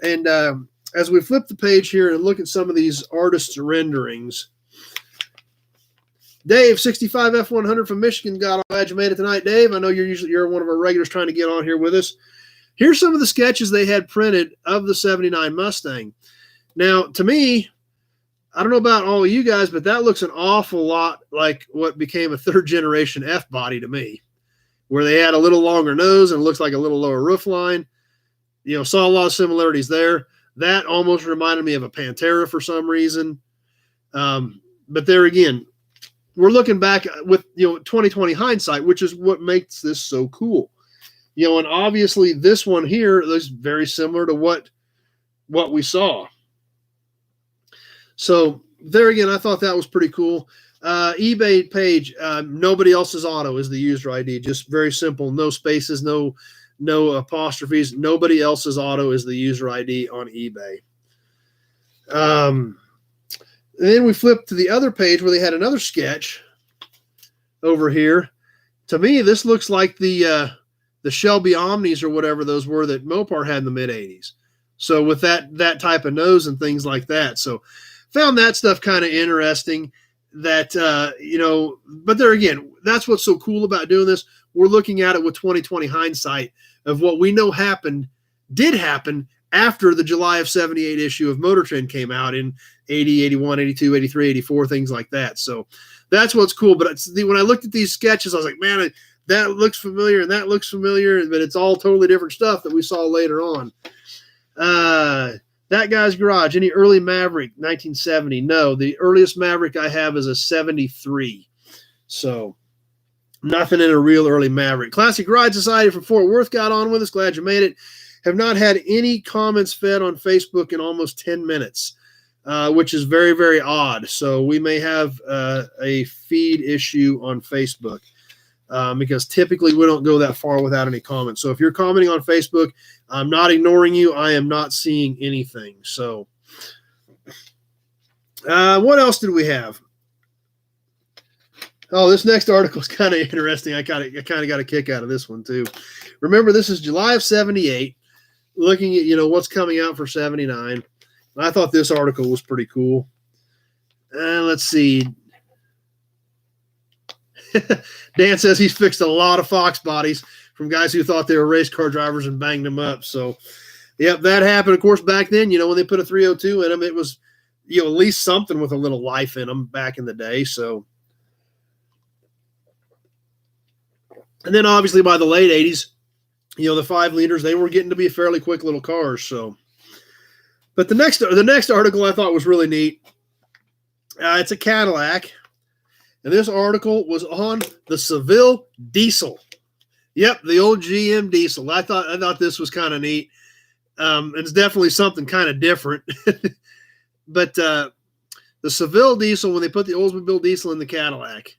And as we flip the page here and look at some of these artists' renderings, Dave, 65 F100 from Michigan, glad you made it tonight, Dave. I know you're one of our regulars trying to get on here with us. Here's some of the sketches they had printed of the '79 Mustang. Now, to me, I don't know about all of you guys, but that looks an awful lot like what became a third-generation F-body to me, where they had a little longer nose and it looks like a little lower roof line. Saw a lot of similarities there. That almost reminded me of a Pantera for some reason. But there again, we're looking back with 2020 hindsight, which is what makes this so cool. And obviously this one here looks very similar to what we saw. So there again, I thought that was pretty cool. eBay page, nobody else's auto is the user ID. Just very simple, no spaces, no apostrophes. Nobody else's auto is the user ID on eBay. Then we flipped to the other page where they had another sketch over here. To me, this looks like the Shelby Omnis or whatever those were that Mopar had in the mid 80s. So with that type of nose and things like that. So found that stuff kind of interesting that, but there again, that's what's so cool about doing this. We're looking at it with 2020 hindsight of what we know did happen after the July of 78 issue of Motor Trend came out in 80, 81, 82, 83, 84, things like that. So that's what's cool. But when I looked at these sketches, I was like, man, that looks familiar and that looks familiar, but it's all totally different stuff that we saw later on. That Guy's Garage, any early Maverick, 1970? No, the earliest Maverick I have is a 73. So nothing in a real early Maverick. Classic Ride Society from Fort Worth got on with us. Glad you made it. Have not had any comments fed on Facebook in almost 10 minutes, which is very, very odd. So we may have a feed issue on Facebook. Because typically we don't go that far without any comments. So if you're commenting on Facebook, I'm not ignoring you. I am not seeing anything. So what else did we have? Oh, this next article is kind of interesting. I kind of got a kick out of this one too. Remember, this is July of 78, looking at, what's coming out for 79. I thought this article was pretty cool. Let's see. Dan says he's fixed a lot of Fox bodies from guys who thought they were race car drivers and banged them up. So, yep, that happened. Of course, back then, when they put a 302 in them, it was, at least something with a little life in them back in the day. So, and then obviously by the late 80s, the 5 liters, they were getting to be fairly quick little cars. So, but the next article I thought was really neat. It's a Cadillac. And this article was on the Seville diesel. Yep, the old GM diesel. I thought this was kind of neat. It's definitely something kind of different. But the Seville diesel, when they put the Oldsmobile diesel in the Cadillac.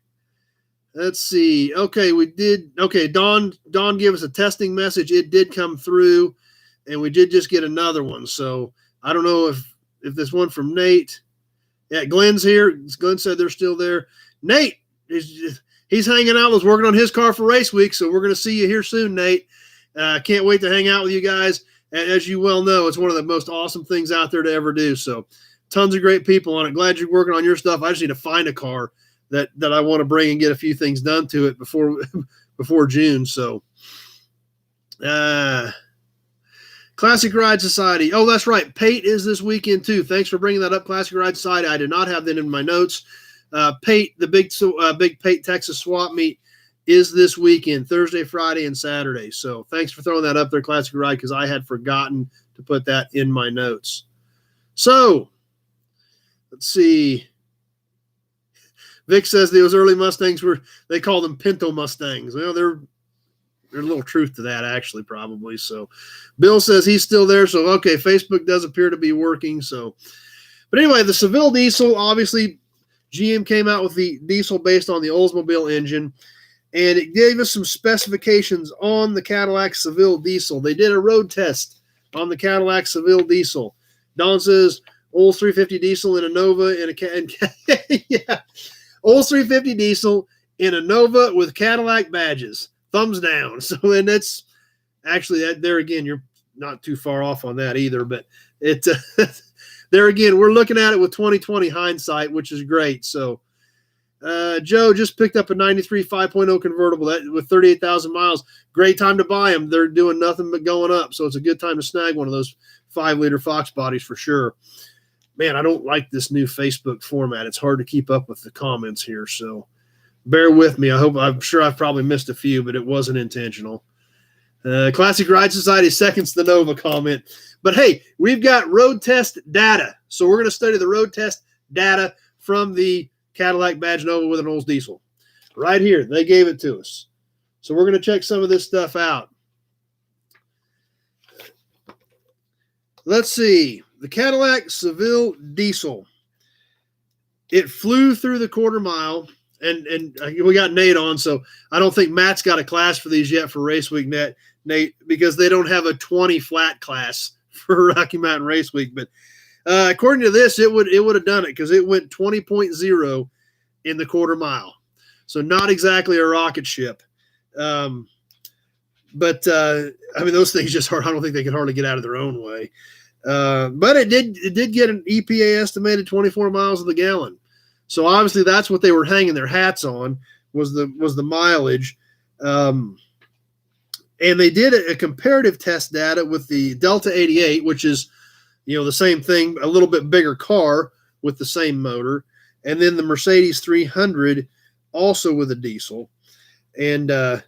Let's see. Okay, Don gave us a testing message. It did come through, and we did just get another one. So I don't know if this one from Nate. Yeah, Glenn's here. Glenn said they're still there. Nate, he's hanging out. Was working on his car for race week, so we're going to see you here soon, Nate. Can't wait to hang out with you guys. As you well know, it's one of the most awesome things out there to ever do. So tons of great people on it. Glad you're working on your stuff. I just need to find a car that I want to bring and get a few things done to it before June. So Classic Ride Society. Oh, that's right. Pate is this weekend too. Thanks for bringing that up, Classic Ride Society. I did not have that in my notes. Pate, the big Pate Texas swap meet is this weekend, Thursday, Friday, and Saturday. So thanks for throwing that up there, Classic Ride, because I had forgotten to put that in my notes. So let's see. Vic says those early Mustangs they call them Pinto Mustangs. Well, there's a little truth to that, actually, probably. So Bill says he's still there. So, okay, Facebook does appear to be working. So, but anyway, the Seville diesel, obviously, GM came out with the diesel based on the Oldsmobile engine, and it gave us some specifications on the Cadillac Seville diesel. They did a road test on the Cadillac Seville diesel. Don says Olds 350 diesel in a Nova yeah, Olds 350 diesel in a Nova with Cadillac badges. Thumbs down. So, and that's actually there again, you're not too far off on that either, but it there again, we're looking at it with 2020 hindsight, which is great. So, Joe just picked up a 93 5.0 convertible with 38,000 miles. Great time to buy them. They're doing nothing but going up. So it's a good time to snag one of those 5-liter Fox bodies for sure. Man, I don't like this new Facebook format. It's hard to keep up with the comments here. So bear with me. I'm sure I've probably missed a few, but it wasn't intentional. Classic Ride Society seconds the Nova comment. But hey, we've got road test data. So we're going to study the road test data from the Cadillac Badge Nova with an Olds diesel. Right here, they gave it to us. So we're going to check some of this stuff out. Let's see. The Cadillac Seville diesel. It flew through the quarter mile. And we got Nate on, so I don't think Matt's got a class for these yet for Race Week, Nate, because they don't have a 20 flat class for Rocky Mountain Race Week. But According to this, it would have done it because it went 20.0 in the quarter mile. So not exactly a rocket ship. But I mean, those things just I don't think they can hardly get out of their own way. But it did get an EPA estimated 24 miles of the gallon. So obviously that's what they were hanging their hats on was the mileage. And they did a comparative test data with the Delta 88, which is, the same thing, a little bit bigger car with the same motor. And then the Mercedes 300 also with a diesel. And but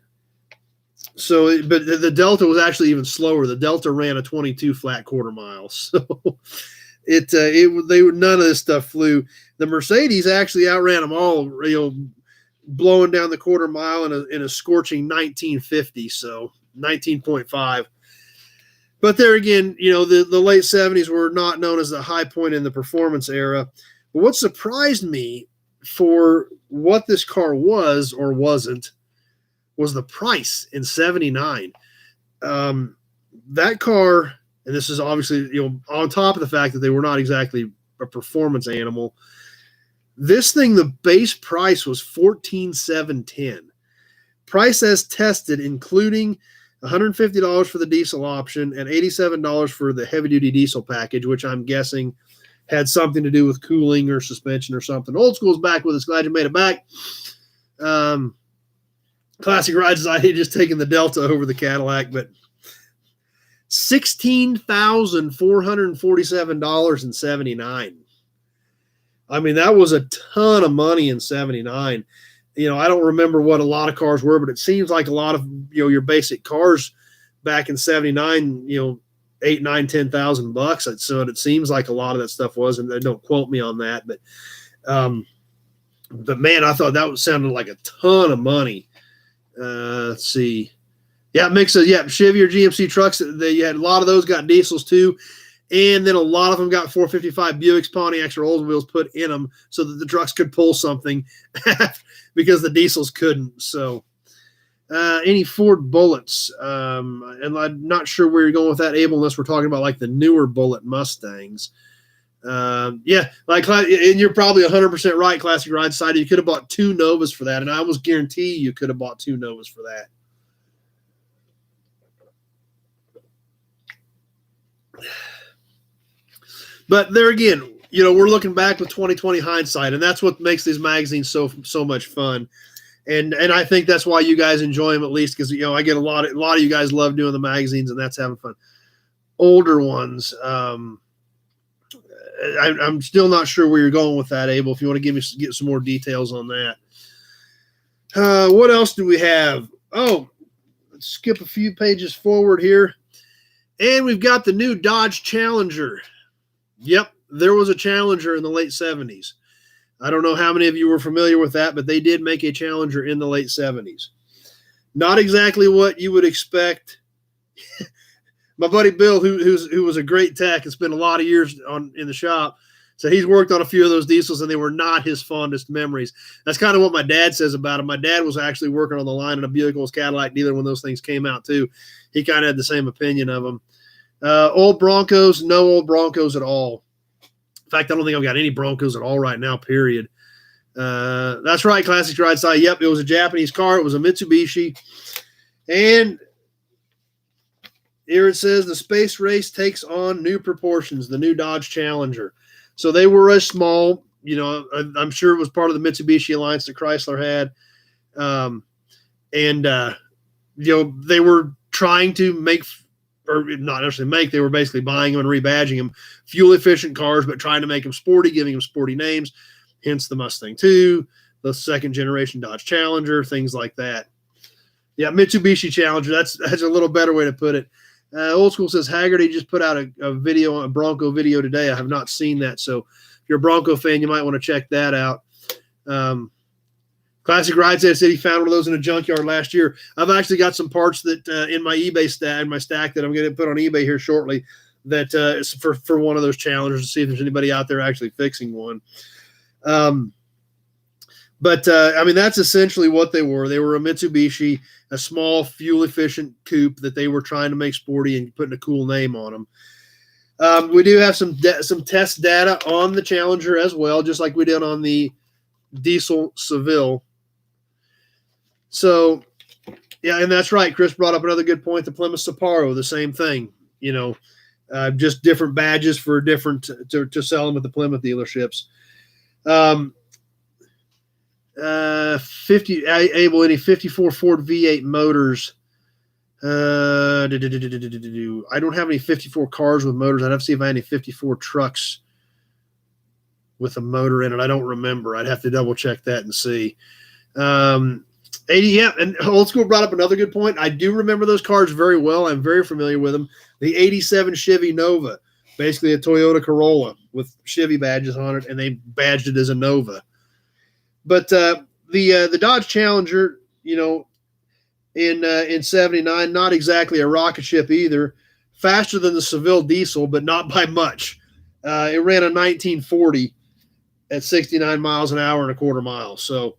the Delta was actually even slower. The Delta ran a 22 flat quarter mile. So none of this stuff flew. The Mercedes actually outran them all, blowing down the quarter mile in a scorching 1950. So 19.5. But there again, the late 70s were not known as the high point in the performance era. But what surprised me for what this car was or wasn't was the price in 79. That car, and this is obviously, on top of the fact that they were not exactly a performance animal, this thing, the base price was $14,710. Price as tested, including $150 for the diesel option and $87 for the heavy-duty diesel package, which I'm guessing had something to do with cooling or suspension or something. Old School's back with us. Glad you made it back. Classic Rides, I had just taken the Delta over the Cadillac, but $16,447.79. I mean, that was a ton of money in 79. I don't remember what a lot of cars were, but it seems like a lot of, your basic cars back in 79, $8,000, $9,000, $10,000. So it seems like a lot of that stuff was, and don't quote me on that, but man, I thought that sounded like a ton of money. Let's see. Yeah, mix of Chevy or GMC trucks. You had a lot of those got diesels too. And then a lot of them got 455 Buicks, Pontiacs, or Oldsmobiles put in them so that the trucks could pull something because the diesels couldn't. So any Ford Bullets. And I'm not sure where you're going with that, Abel, unless we're talking about like the newer Bullet Mustangs. And you're probably 100% right, Classic Ride Side. You could have bought two Novas for that, and I almost guarantee you could have bought two Novas for that. But there again, we're looking back with 2020 hindsight, and that's what makes these magazines so much fun. And I think that's why you guys enjoy them, at least, because I get a lot of you guys love doing the magazines, and that's having fun. Older ones, I'm still not sure where you're going with that, Abel. If you want to get some more details on that. What else do we have? Oh, let's skip a few pages forward here, and we've got the new Dodge Challenger. Yep, there was a Challenger in the late 70s. I don't know how many of you were familiar with that, but they did make a Challenger in the late 70s. Not exactly what you would expect. My buddy Bill, who was a great tech and spent a lot of years in the shop, so he's worked on a few of those diesels, and they were not his fondest memories. That's kind of what my dad says about them. My dad was actually working on the line in a Buick Cadillac dealer when those things came out too. He kind of had the same opinion of them. Old Broncos, no old Broncos at all. In fact, I don't think I've got any Broncos at all right now, period. That's right, Classic Ride Side. Yep, it was a Japanese car. It was a Mitsubishi. And here it says the space race takes on new proportions, the new Dodge Challenger. So they were as small, I'm sure it was part of the Mitsubishi alliance that Chrysler had. They were trying to make – or not necessarily make, they were basically buying them and rebadging them, fuel-efficient cars, but trying to make them sporty, giving them sporty names, hence the Mustang 2, the second-generation Dodge Challenger, things like that. Yeah, Mitsubishi Challenger, that's a little better way to put it. Old School says, Haggerty just put out a video, a Bronco video today. I have not seen that, so if you're a Bronco fan, you might want to check that out. Classic Ride said he found one of those in a junkyard last year. I've actually got some parts that in my eBay stack that I'm going to put on eBay here shortly that is for one of those Challengers to see if there's anybody out there actually fixing one. But that's essentially what they were. They were a Mitsubishi, a small fuel-efficient coupe that they were trying to make sporty and putting a cool name on them. We do have some test data on the Challenger as well, just like we did on the Diesel Seville. So, yeah, and that's right. Chris brought up another good point. The Plymouth Sapporo, the same thing. Just different badges for different to sell them at the Plymouth dealerships. 54 Ford V8 motors. I don't have any 54 cars with motors. I'd have to see if I had any 54 trucks with a motor in it. I don't remember. I'd have to double check that and see. 80, yeah, and Old School brought up another good point. I do remember those cars very well. I'm very familiar with them. The 87 Chevy Nova, basically a Toyota Corolla with Chevy badges on it, and they badged it as a Nova. But the Dodge Challenger, in 79, not exactly a rocket ship either. Faster than the Seville diesel, but not by much. It ran a 1940 at 69 miles an hour and a quarter mile. So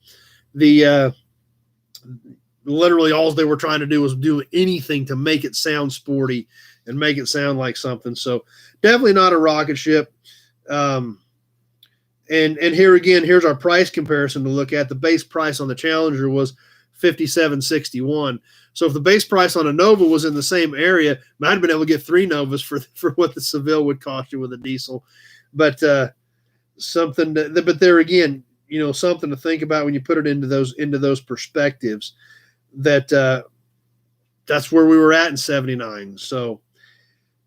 literally all they were trying to do was do anything to make it sound sporty and make it sound like something. So definitely not a rocket ship. And here again, here's our price comparison to look at. The base price on the Challenger was $57.61. So if the base price on a Nova was in the same area, might have been able to get 3 Novas for what the Seville would cost you with a diesel. But but there again, something to think about when you put it into those perspectives. That's where we were at in 79. So,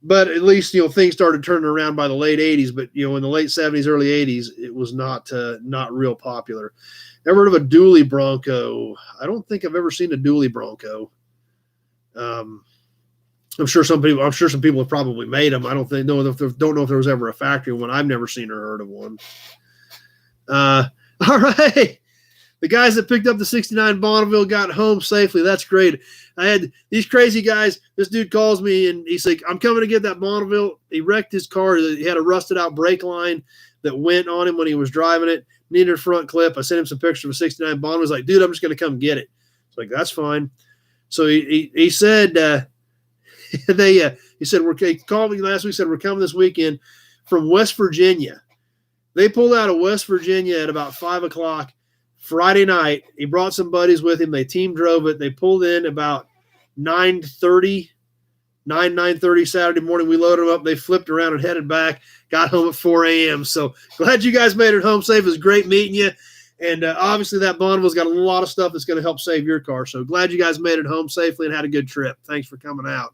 but at least things started turning around by the late 80s. But in the late 70s, early 80s, it was not real popular. Ever heard of a dually Bronco? I don't think I've ever seen a dually Bronco. I'm sure some people have probably made them. I don't know if there was ever a factory one. I've never seen or heard of one. All right. The guys that picked up the 69 Bonneville got home safely. That's great. I had these crazy guys. This dude calls me and he's like, I'm coming to get that Bonneville. He wrecked his car. He had a rusted out brake line that went on him when he was driving it. Needed a front clip. I sent him some pictures of a 69 Bonneville. He's like, dude, I'm just going to come get it. It's like, that's fine. So he said, he called me last week, said, we're coming this weekend from West Virginia. They pulled out of West Virginia at about 5 o'clock Friday night. He brought some buddies with him. They team drove it. They pulled in about 9:30 Saturday morning. We loaded them up. They flipped around and headed back. Got home at 4 a.m. So glad you guys made it home safe. It was great meeting you. And obviously that Bonneville's got a lot of stuff that's going to help save your car. So glad you guys made it home safely and had a good trip. Thanks for coming out.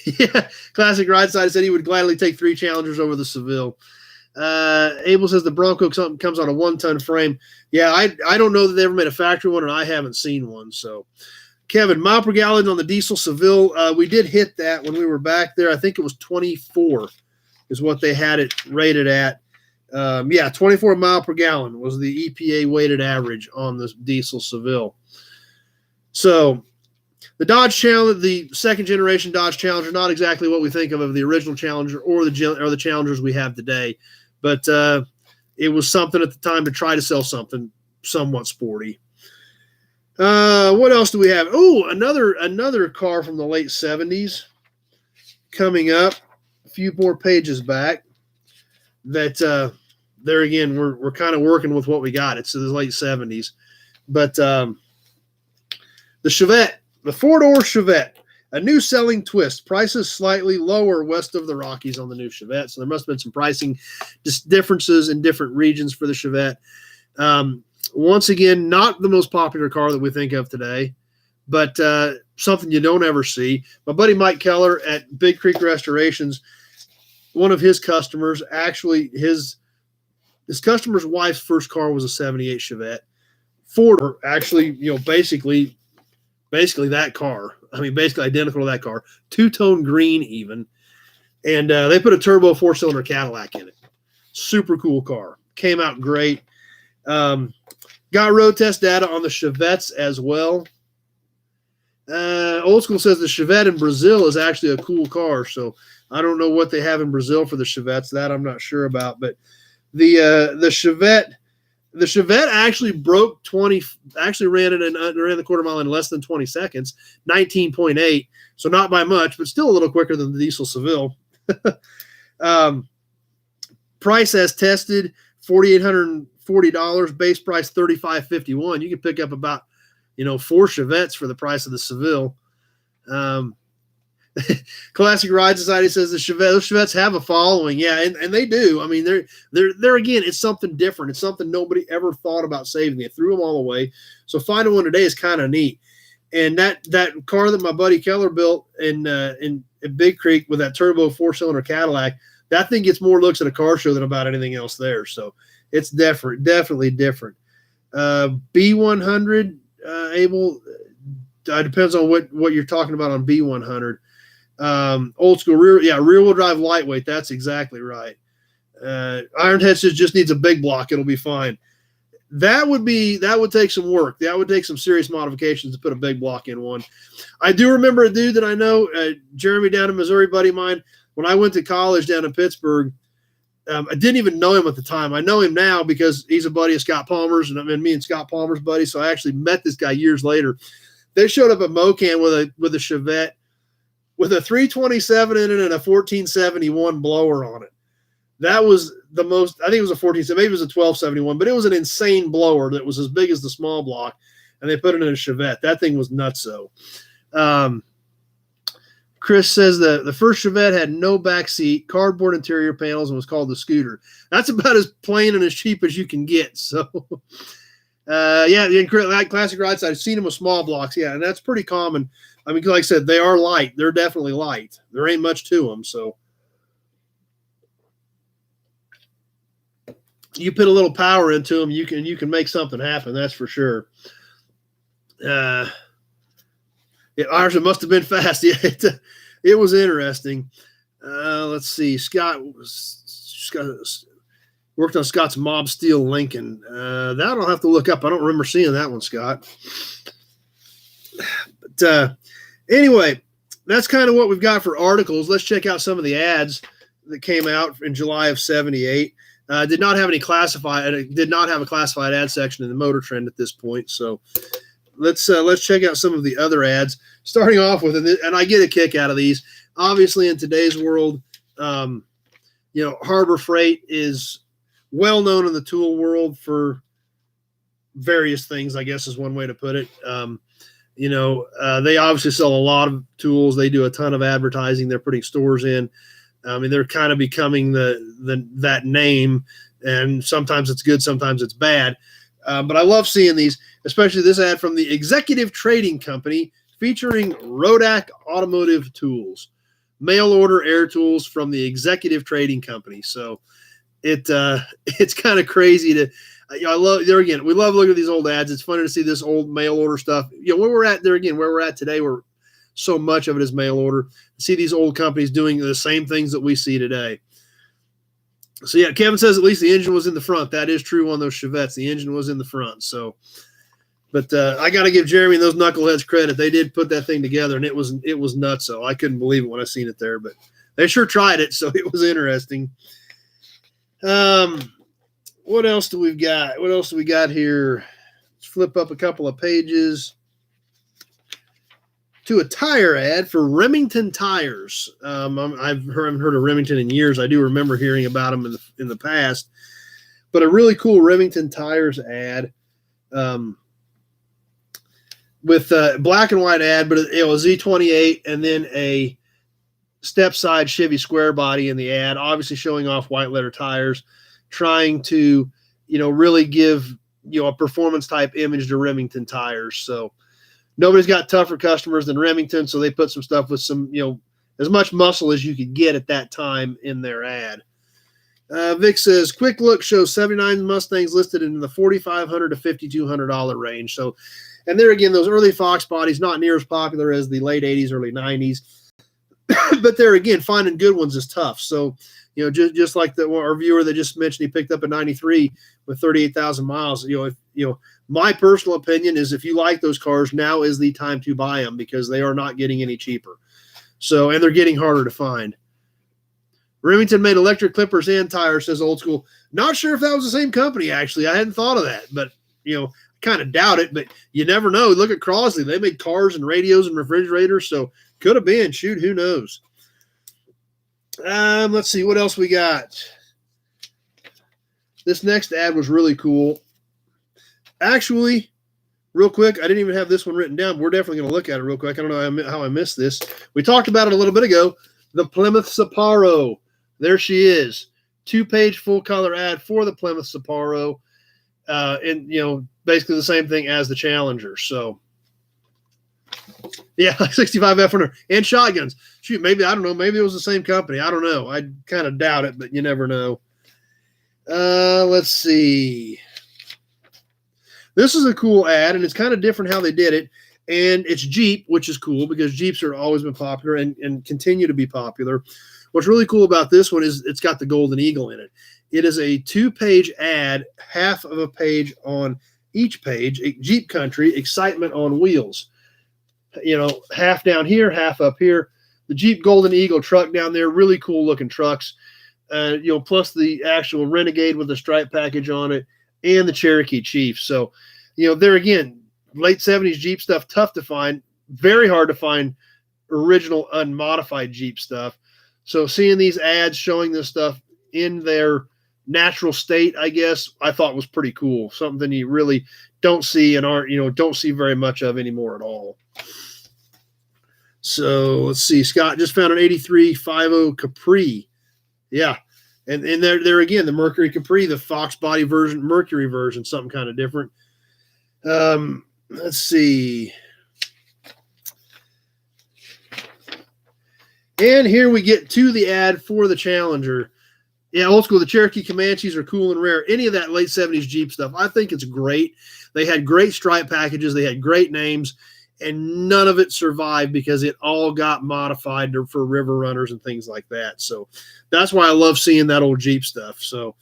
Yeah, Classic Ride Side said he would gladly take 3 Challengers over the Seville. Abel says the Bronco comes on a 1-ton frame. Yeah, I don't know that they ever made a factory one, and I haven't seen one. So, Kevin, mile per gallon on the diesel Seville. We did hit that when we were back there. I think it was 24 is what they had it rated at. 24 mile per gallon was the EPA weighted average on the diesel Seville. So the Dodge Challenger, the second generation Dodge Challenger, not exactly what we think of the original Challenger or the Challengers we have today, but it was something at the time to try to sell something somewhat sporty. What else do we have? Oh, another car from the late 70s coming up. A few more pages back. That there again, we're kind of working with what we got. It's the late 70s, but the Chevette. The 4-door Chevette, a new selling twist. Prices slightly lower west of the Rockies on the new Chevette. So there must have been some pricing differences in different regions for the Chevette. Once again, not the most popular car that we think of today, but something you don't ever see. My buddy Mike Keller at Big Creek Restorations, one of his customers, actually his customer's wife's first car was a 78 Chevette. Ford, actually, basically that car. I mean, basically identical to that car. 2-tone green even. And they put a turbo 4-cylinder Cadillac in it. Super cool car. Came out great. Got road test data on the Chevettes as well. Old School says the Chevette in Brazil is actually a cool car. So I don't know what they have in Brazil for the Chevettes. That I'm not sure about. But the Chevette The Chevette actually broke 20, actually ran the quarter mile in less than 20 seconds, 19.8. So not by much, but still a little quicker than the diesel Seville. Price as tested, $4,840, base price $3,551. You can pick up about, 4 Chevettes for the price of the Seville. Classic Ride Society says those Chevettes have a following. Yeah, and they do. I mean, they're again, it's something different. It's something nobody ever thought about saving. They threw them all away. So finding one today is kind of neat. And that car that my buddy Keller built in Big Creek with that turbo 4-cylinder Cadillac, that thing gets more looks at a car show than about anything else there. So it's definitely different. B100, Abel, depends on what you're talking about on B100. Old school rear wheel drive lightweight. That's exactly right. Ironhead says just needs a big block. It'll be fine. That would take some work. That would take some serious modifications to put a big block in one. I do remember a dude that I know, Jeremy down in Missouri, buddy of mine. When I went to college down in Pittsburgh, I didn't even know him at the time. I know him now because he's a buddy of Scott Palmer's, and me and Scott Palmer's buddy. So I actually met this guy years later. They showed up at Mocan with a Chevette with a 327 in it and a 1471 blower on it. That was the most, I think it was a 14, maybe it was a 1271, but it was an insane blower that was as big as the small block, and they put it in a Chevette. That thing was nutso. Chris says the first Chevette had no back seat, cardboard interior panels, and was called the Scooter. That's about as plain and as cheap as you can get. So, the Classic Ride Side, I've seen them with small blocks. Yeah, and that's pretty common. I mean, like I said, they are light. They're definitely light. There ain't much to them. So you put a little power into them, you can make something happen. That's for sure. Ours must have been fast. Yeah, it was interesting. Let's see. Scott worked on Scott's Mob Steel Lincoln. That I'll have to look up. I don't remember seeing that one, Scott. But anyway, that's kind of what we've got for articles. Let's check out some of the ads that came out in July of '78. Did not have a classified ad section in the Motor Trend at this point. So let's check out some of the other ads. Starting off with, and I get a kick out of these. Obviously, in today's world, Harbor Freight is well known in the tool world for various things, I guess is one way to put it. They obviously sell a lot of tools. They do a ton of advertising. They're putting stores in. I mean, they're kind of becoming that name, and sometimes it's good, sometimes it's bad. But I love seeing these, especially this ad from the Executive Trading Company featuring Rodak Automotive Tools, mail order air tools from the Executive Trading Company. So it's kind of crazy to. We love looking at these old ads. It's funny to see this old mail order stuff. Where we're at today, where so much of it is mail order. See these old companies doing the same things that we see today. So yeah, Kevin says at least the engine was in the front. That is true on those Chevettes. The engine was in the front. So, but I got to give Jeremy and those knuckleheads credit. They did put that thing together, and it was nuts. So I couldn't believe it when I seen it there. But they sure tried it, so it was interesting. What else do we got? What else do we got here? Let's flip up a couple of pages to a tire ad for Remington tires. I haven't heard of Remington in years. I do remember hearing about them in the past, but a really cool Remington tires ad with a black and white ad, but a Z28 and then a step side Chevy square body in the ad, obviously showing off white letter tires, trying to, really give, a performance type image to Remington tires. So nobody's got tougher customers than Remington, so they put some stuff with some, as much muscle as you could get at that time in their ad. Vic says, quick look shows 79 Mustangs listed in the $4,500 to $5,200 range. So, and there again, those early Fox bodies, not near as popular as the late 80s, early 90s. But there again, finding good ones is tough. So, just like our viewer that just mentioned, he picked up a 93 with 38,000 miles. My personal opinion is if you like those cars, now is the time to buy them because they are not getting any cheaper. So, and they're getting harder to find. Remington made electric clippers and tires, says Old School. Not sure if that was the same company, actually. I hadn't thought of that, but, kind of doubt it, but you never know. Look at Crosley. They made cars and radios and refrigerators, so could have been. Shoot, who knows? Let's see what else we got. This next ad was really cool. Actually, real quick, I didn't even have this one written down. We're definitely going to look at it real quick. I don't know how I missed this. We talked about it a little bit ago. The Plymouth Sapporo. There she is. 2-page full-color ad for the Plymouth Sapporo. And, basically the same thing as the Challenger. So, yeah, 65 F100 and shotguns. Shoot, maybe, I don't know. Maybe it was the same company. I don't know. I kind of doubt it, but you never know. Let's see. This is a cool ad, and it's kind of different how they did it. And it's Jeep, which is cool because Jeeps are always been popular and continue to be popular. What's really cool about this one is it's got the Golden Eagle in it. It is a 2-page ad, half of a page on each page. Jeep Country, excitement on wheels. Half down here, half up here. The Jeep Golden Eagle truck down there, really cool looking trucks. Plus the actual Renegade with the stripe package on it and the Cherokee Chief. So, there again, late 70s Jeep stuff, tough to find, very hard to find original unmodified Jeep stuff. So seeing these ads showing this stuff in their natural state, I guess, I thought was pretty cool. Something you really don't see and don't see very much of anymore at all. So let's see. Scott just found an 8350 Capri. Yeah. And there again, the Mercury Capri, the Fox body version, Mercury version, something kind of different. Let's see. And here we get to the ad for the Challenger. Yeah, Old School, the Cherokee Comanches are cool and rare. Any of that late 70s Jeep stuff, I think it's great. They had great stripe packages. They had great names, and none of it survived because it all got modified for river runners and things like that. So that's why I love seeing that old Jeep stuff. So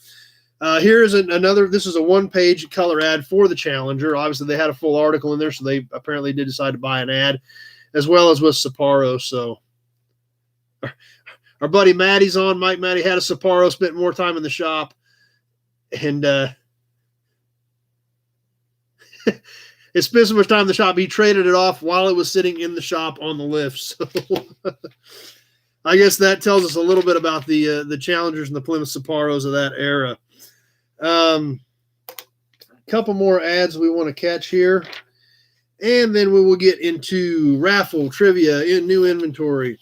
here's another. This is a 1-page color ad for the Challenger. Obviously, they had a full article in there, so they apparently did decide to buy an ad, as well as with Sapporo. So our buddy Maddie's on. Mike Maddie had a Sapporo, spent more time in the shop, and it spent so much time in the shop, he traded it off while it was sitting in the shop on the lift. So I guess that tells us a little bit about the Challengers and the Plymouth Sapporos of that era. Couple more ads we want to catch here, and then we will get into raffle trivia in new inventory.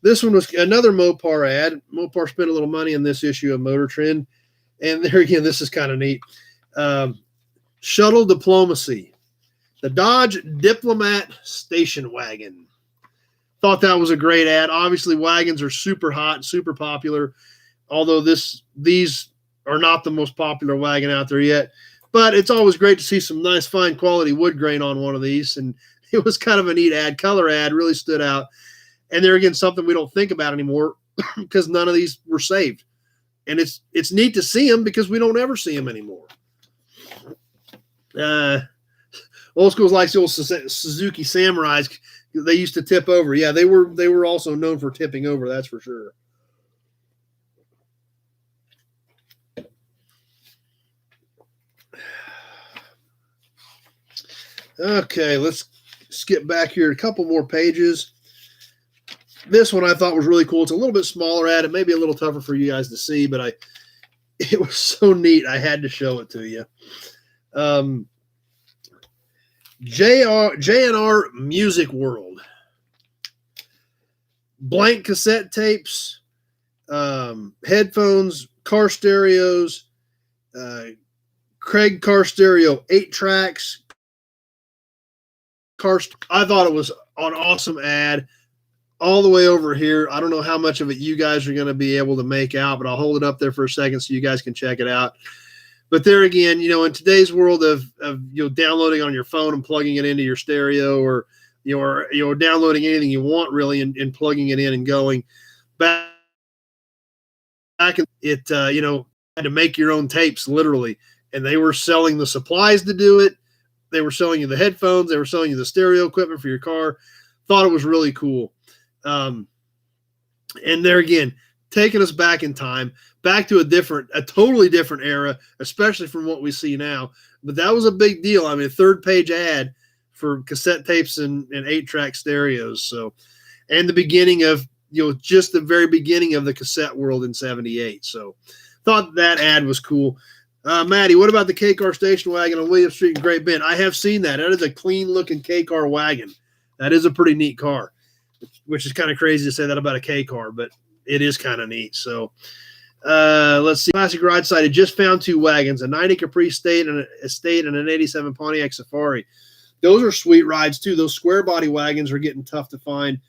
This one was another Mopar ad. Mopar spent a little money in this issue of Motor Trend. And there again, this is kind of neat. Shuttle Diplomacy. The Dodge Diplomat Station Wagon. Thought that was a great ad. Obviously, wagons are super hot and super popular, although these are not the most popular wagon out there yet. But it's always great to see some nice, fine quality wood grain on one of these. And it was kind of a neat ad. Color ad really stood out. And there again, something we don't think about anymore because none of these were saved. And it's neat to see them because we don't ever see them anymore. Old School's like the old Suzuki Samurais. They used to tip over. Yeah, they were also known for tipping over, that's for sure. Okay, let's skip back here a couple more pages. This one I thought was really cool. It's a little bit smaller ad. It may be a little tougher for you guys to see, but it was so neat. I had to show it to you. J&R Music World. Blank cassette tapes, headphones, car stereos, Craig car stereo 8 tracks. I thought it was an awesome ad. All the way over here. I don't know how much of it you guys are going to be able to make out, but I'll hold it up there for a second so you guys can check it out. But there again, in today's world of downloading on your phone and plugging it into your stereo, or downloading anything you want really and plugging it in and going back in it, had to make your own tapes literally, and they were selling the supplies to do it. They were selling you the headphones. They were selling you the stereo equipment for your car. Thought it was really cool. And there again, taking us back in time, back to a totally different era, especially from what we see now. But that was a big deal. I mean, a 3rd-page ad for cassette tapes and 8-track stereos. So, and the beginning of, just the very beginning of the cassette world in 78. So thought that ad was cool. Maddie, what about the K-Car station wagon on William Street in Great Bend? I have seen that. That is a clean-looking K-Car wagon. That is a pretty neat car, which is kind of crazy to say that about a K-Car, but it is kind of neat. So let's see. Classic Ride Site had just found 2 wagons, a 90 Capri Estate and an 87 Pontiac Safari. Those are sweet rides, too. Those square body wagons are getting tough to find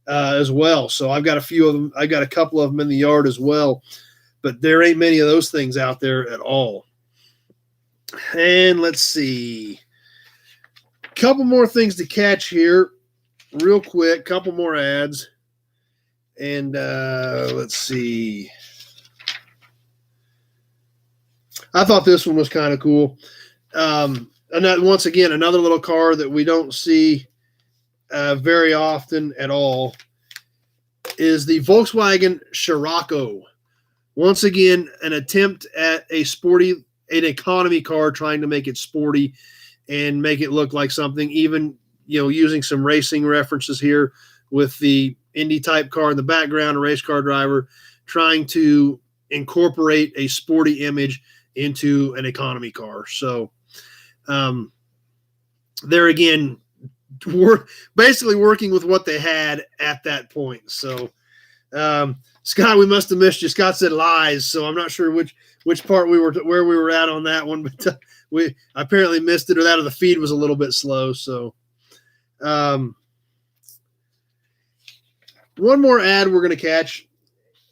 as well. So I've got a few of them. I've got a couple of them in the yard as well. But there ain't many of those things out there at all. And let's see. Couple more things to catch here real quick. Couple more ads. And let's see. I thought this one was kind of cool. And that, once again, another little car that we don't see very often at all is the Volkswagen Scirocco. Once again, an attempt at an economy car, trying to make it sporty and make it look like something, even, using some racing references here with the Indy type car in the background, a race car driver, trying to incorporate a sporty image into an economy car. So they're, again, basically working with what they had at that point. So, Scott, we must have missed you. Scott said lies, so I'm not sure which part where we were at on that one, but we apparently missed it, or that, or the feed was a little bit slow. So, one more ad we're going to catch,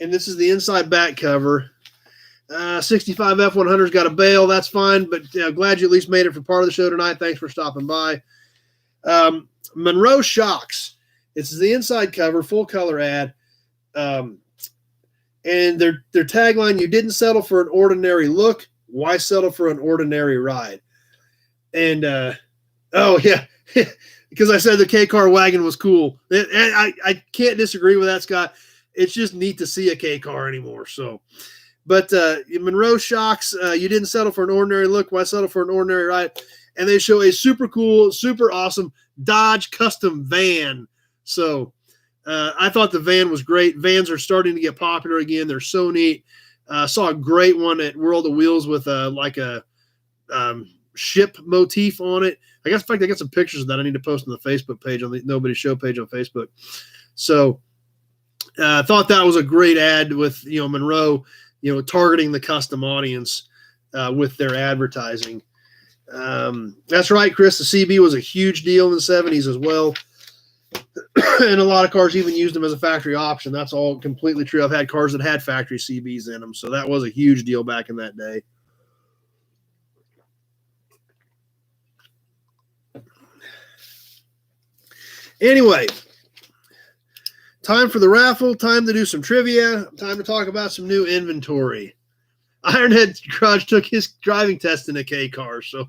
and this is the inside back cover. 65 F100's got a bail. That's fine, but glad you at least made it for part of the show tonight. Thanks for stopping by. Monroe Shocks. It's the inside cover, full color ad. And their tagline: "You didn't settle for an ordinary look. Why settle for an ordinary ride?" And oh yeah, because I said the K-Car wagon was cool. And I can't disagree with that, Scott. It's just neat to see a K-Car anymore. So, but Monroe Shocks, you didn't settle for an ordinary look. Why settle for an ordinary ride? And they show a super cool, super awesome Dodge custom van. So I thought the van was great. Vans are starting to get popular again. They're so neat. Saw a great one at World of Wheels with a ship motif on it. I guess, in fact, I got some pictures of that I need to post on the Facebook page, on the Nobody's Show page on Facebook. So I thought that was a great ad with, Monroe, targeting the custom audience with their advertising. That's right, Chris. The CB was a huge deal in the 70s as well. And a lot of cars even used them as a factory option. That's all completely true. I've had cars that had factory CBs in them. So that was a huge deal back in that day. Anyway, time for the raffle, time to do some trivia, time to talk about some new inventory. Ironhead Garage took his driving test in a K-Car, so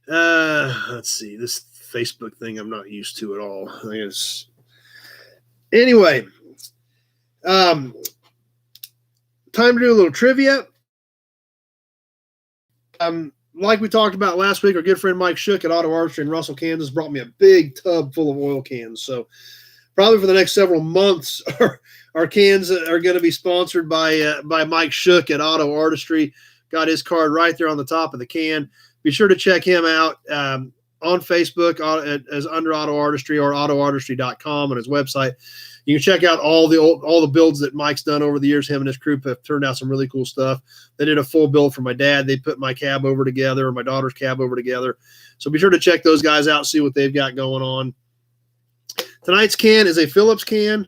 let's see, this Facebook thing I'm not used to at all. I guess. Anyway, time to do a little trivia. Like we talked about last week, our good friend Mike Shook at Auto Artistry in Russell, Kansas, brought me a big tub full of oil cans. So probably for the next several months, our cans are going to be sponsored by Mike Shook at Auto Artistry. Got his card right there on the top of the can. Be sure to check him out on Facebook as under Auto Artistry, or autoartistry.com on his website. You can check out all the builds that Mike's done over the years. Him and his crew have turned out some really cool stuff. They did a full build for my dad. They put my cab over together, or my daughter's cab over together. So be sure to check those guys out, see what they've got going on. Tonight's can is a Phillips can.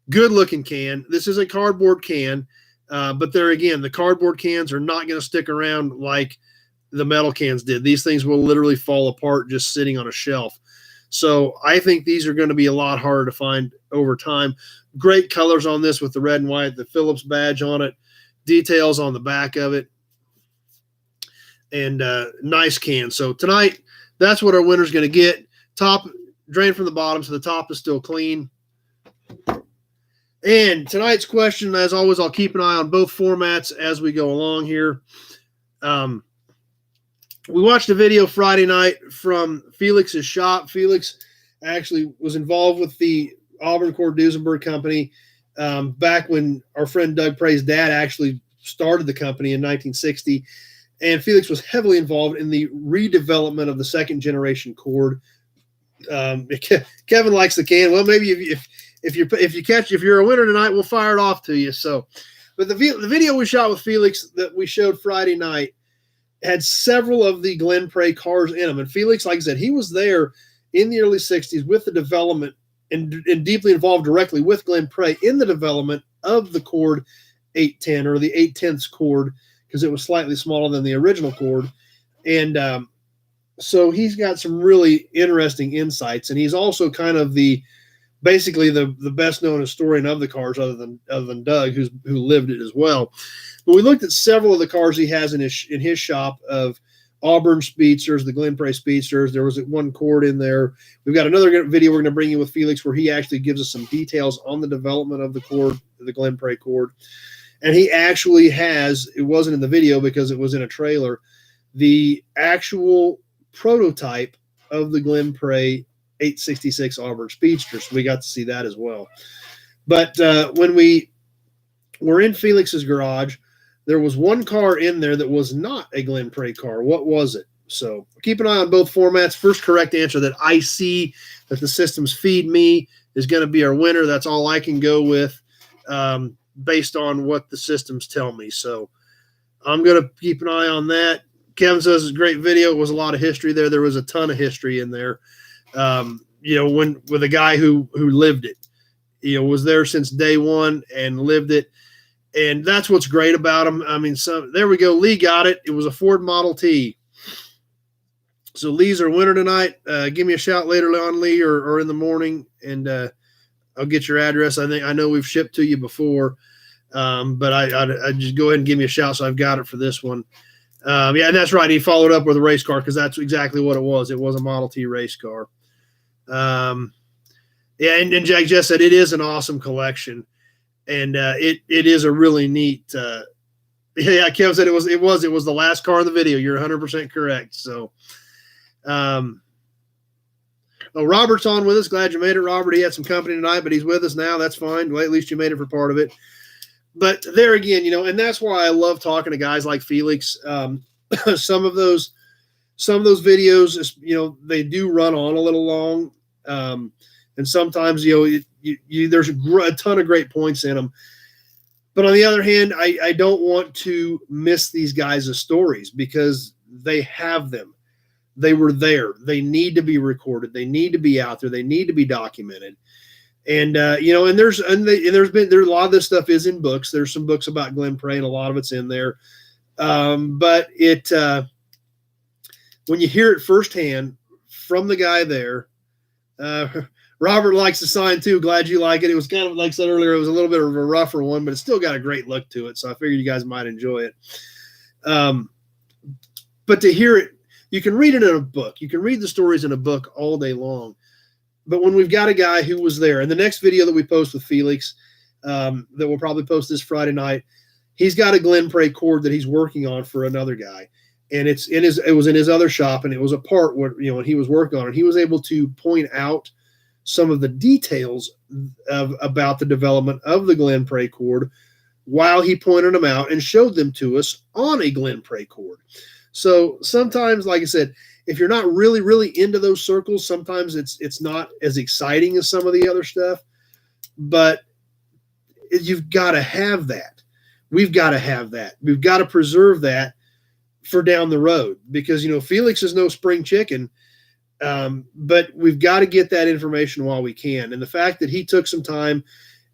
Good looking can. This is a cardboard can, but there again, the cardboard cans are not going to stick around like the metal cans did. These things will literally fall apart just sitting on a shelf. So I think these are going to be a lot harder to find over time. Great colors on this with the red and white, the Phillips badge on it, details on the back of it, and nice can. So tonight, that's what our winner's going to get. Top drain from the bottom, so the top is still clean. And tonight's question, as always, I'll keep an eye on both formats as we go along here. We watched a video Friday night from Felix's shop. Felix actually was involved with the Auburn Cord Duesenberg Company back when our friend Doug Prey's dad actually started the company in 1960. And Felix was heavily involved in the redevelopment of the second generation cord. Kevin likes the can. Well, maybe if you're a winner tonight, we'll fire it off to you. So, but the video we shot with Felix that we showed Friday night had several of the Glen Prey cars in them. And Felix, like I said, he was there in the early 60s with the development and deeply involved directly with Glen Prey in the development of the cord 810 or the 8/10ths cord, because it was slightly smaller than the original cord. And so he's got some really interesting insights. And he's also kind of basically the best known historian of the cars other than Doug, who lived it as well. But we looked at several of the cars he has in his shop of Auburn Speedsters, the Glen Prey Speedsters. There was one cord in there. We've got another video we're going to bring you with Felix where he actually gives us some details on the development of the cord, the Glen Prey cord. And he actually has, it wasn't in the video because it was in a trailer, the actual prototype of the Glen Prey 866 Auburn Speedster. So we got to see that as well. But when we were in Felix's garage, there was one car in there that was not a Glen Prey car. What was it? So keep an eye on both formats. First correct answer that I see that the systems feed me is going to be our winner. That's all I can go with based on what the systems tell me. So I'm going to keep an eye on that. Kevin says it's a great video. It was a lot of history there. There was a ton of history in there. With a guy who lived it, was there since day one and lived it. And that's what's great about him. I mean, there we go. Lee got it. It was a Ford Model T. So Lee's our winner tonight. Give me a shout later on, Lee, or in the morning, and I'll get your address. I know we've shipped to you before, but I just go ahead and give me a shout. So I've got it for this one. Yeah, and that's right. He followed up with a race car because that's exactly what it was. It was a Model T race car. Yeah, and Jack just said it is an awesome collection, and it is a really neat. Yeah, Kev said it was the last car in the video. You're 100% correct. So, Robert's on with us. Glad you made it, Robert. He had some company tonight, but he's with us now. That's fine. Well, at least you made it for part of it. But there again, and that's why I love talking to guys like Felix. Some of those videos, they do run on a little long. And sometimes, there's a ton of great points in them. But on the other hand, I don't want to miss these guys' stories because they have them. They were there. They need to be recorded. They need to be out there. They need to be documented. And and there's a lot of this stuff is in books. There's some books about Glen Prey, and a lot of it's in there. But when you hear it firsthand from the guy there, Robert likes the sign too. Glad you like it. It was kind of, like I said earlier, it was a little bit of a rougher one, but it's still got a great look to it. So I figured you guys might enjoy it. But to hear it, you can read it in a book. You can read the stories in a book all day long. But when we've got a guy who was there, and the next video that we post with Felix, that we'll probably post this Friday night, he's got a Glen Prey cord that he's working on for another guy. And it was in his other shop, and it was a part where, when he was working on it, he was able to point out some of the details about the development of the Glen Prey cord while he pointed them out and showed them to us on a Glen Prey cord. So sometimes, like I said, if you're not really, really into those circles, sometimes it's not as exciting as some of the other stuff, but you've got to have that. We've got to have that. We've got to preserve that for down the road because, Felix is no spring chicken, but we've got to get that information while we can. And the fact that he took some time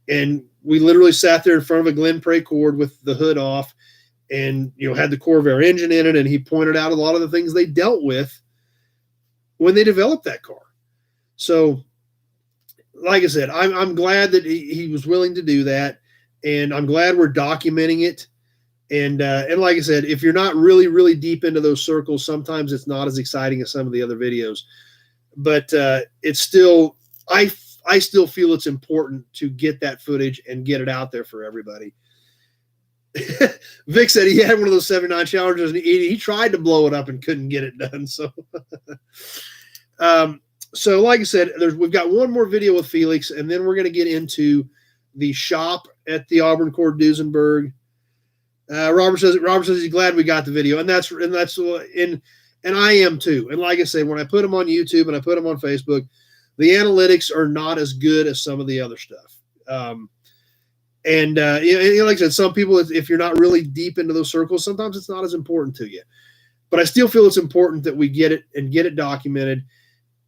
and we literally sat there in front of a Glen Prey cord with the hood off and, had the Corvair engine in it, and he pointed out a lot of the things they dealt with when they developed that car. So, like I said, I'm glad that he was willing to do that, and I'm glad we're documenting it. And like I said, if you're not really, really deep into those circles, sometimes it's not as exciting as some of the other videos. But it's still, I I still feel it's important to get that footage and get it out there for everybody. Vic said he had one of those 79 Challengers, and he tried to blow it up and couldn't get it done. So, so like I said, we've got one more video with Felix, and then we're going to get into the shop at the Auburn Court Duesenberg. Robert says he's glad we got the video, and I am too. And like I said, when I put them on YouTube and I put them on Facebook, the analytics are not as good as some of the other stuff. And like I said, some people, if you're not really deep into those circles, sometimes it's not as important to you. But I still feel it's important that we get it and get it documented,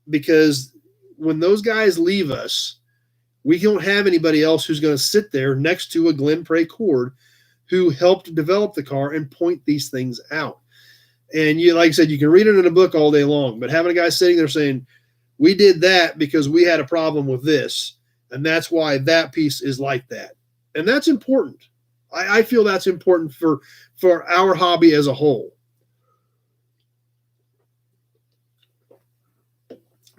because when those guys leave us, we don't have anybody else who's going to sit there next to a Glenn Prey Cord who helped develop the car and point these things out. And like I said, you can read it in a book all day long, but having a guy sitting there saying, we did that because we had a problem with this, and that's why that piece is like that. And that's important. I feel that's important for our hobby as a whole.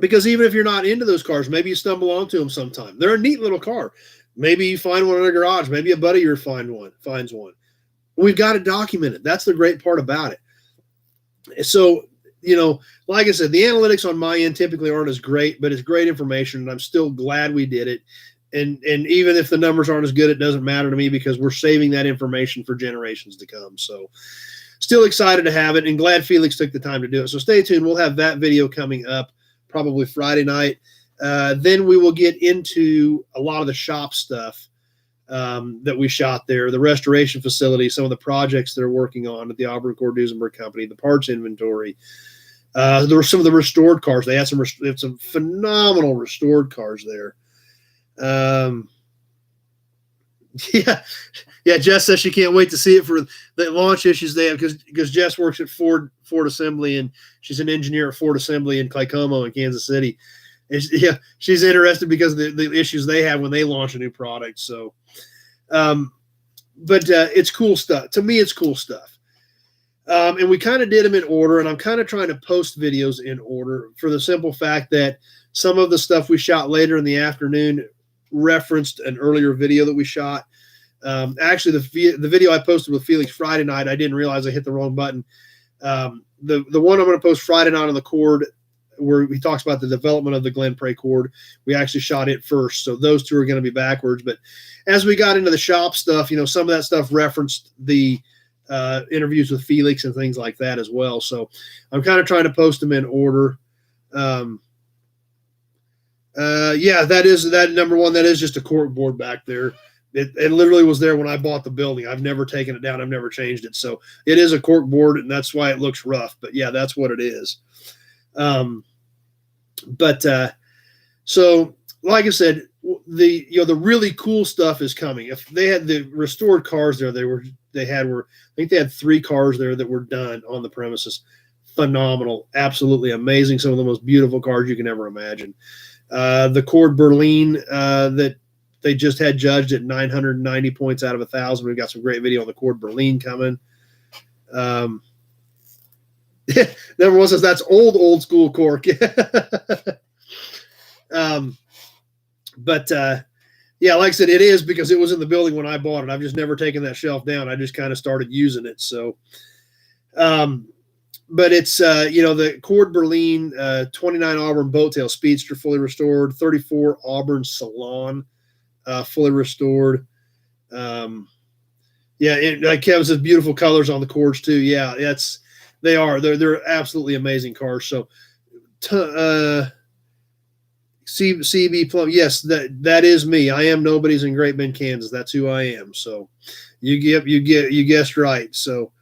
Because even if you're not into those cars, maybe you stumble onto them sometime. They're a neat little car. Maybe you find one in a garage. Maybe a buddy of yours finds one. We've got to document it. That's the great part about it. So, like I said, the analytics on my end typically aren't as great, but it's great information, and I'm still glad we did it. And even if the numbers aren't as good, it doesn't matter to me, because we're saving that information for generations to come. So still excited to have it, and glad Felix took the time to do it. So stay tuned. We'll have that video coming up probably Friday night. Then we will get into a lot of the shop stuff that we shot there, the restoration facility, some of the projects they're working on at the Auburn Court Duesenberg Company, the parts inventory. There were some of the restored cars. They had some phenomenal restored cars there. Yeah. Jess says she can't wait to see it for the launch issues they have, because Jess works at Ford Assembly, and she's an engineer at Ford Assembly in Clycomo in Kansas City. She's interested because of the issues they have when they launch a new product. So, but it's cool stuff. To me, it's cool stuff. And we kind of did them in order, and I'm kind of trying to post videos in order for the simple fact that some of the stuff we shot later in the afternoon referenced an earlier video that we shot. Actually, the video I posted with Felix Friday night, I didn't realize I hit the wrong button. The one I'm going to post Friday night on the Cord, where he talks about the development of the Glenn Prey Cord, we actually shot it first. So those two are going to be backwards. But as we got into the shop stuff, some of that stuff referenced the interviews with Felix and things like that as well. So I'm kind of trying to post them in order. That number one, that is just a cork board back there. It literally was there when I bought the building. I've never taken it down. I've never changed it. So it is a cork board, and that's why it looks rough. But yeah, that's what it is. So like I said, the really cool stuff is coming. If they had the restored cars there, I think they had 3 cars there that were done on the premises. Phenomenal. Absolutely amazing. Some of the most beautiful cars you can ever imagine. The Cord Berlin, that they just had judged at 990 points out of 1,000. We've got some great video on the Cord Berlin coming. Number one says that's old school cork. Yeah, like I said, it is because it was in the building when I bought it. I've just never taken that shelf down. I just kind of started using it. So, but it's, the Cord Berlin, 29 Auburn Boattail Speedster fully restored, 34 Auburn Salon fully restored. Like Kevin says, beautiful colors on the cords too. Yeah, they're absolutely amazing cars. So, CB Plum, yes, that is me. I am Nobody's in Great Bend, Kansas. That's who I am. So, you guessed right. So,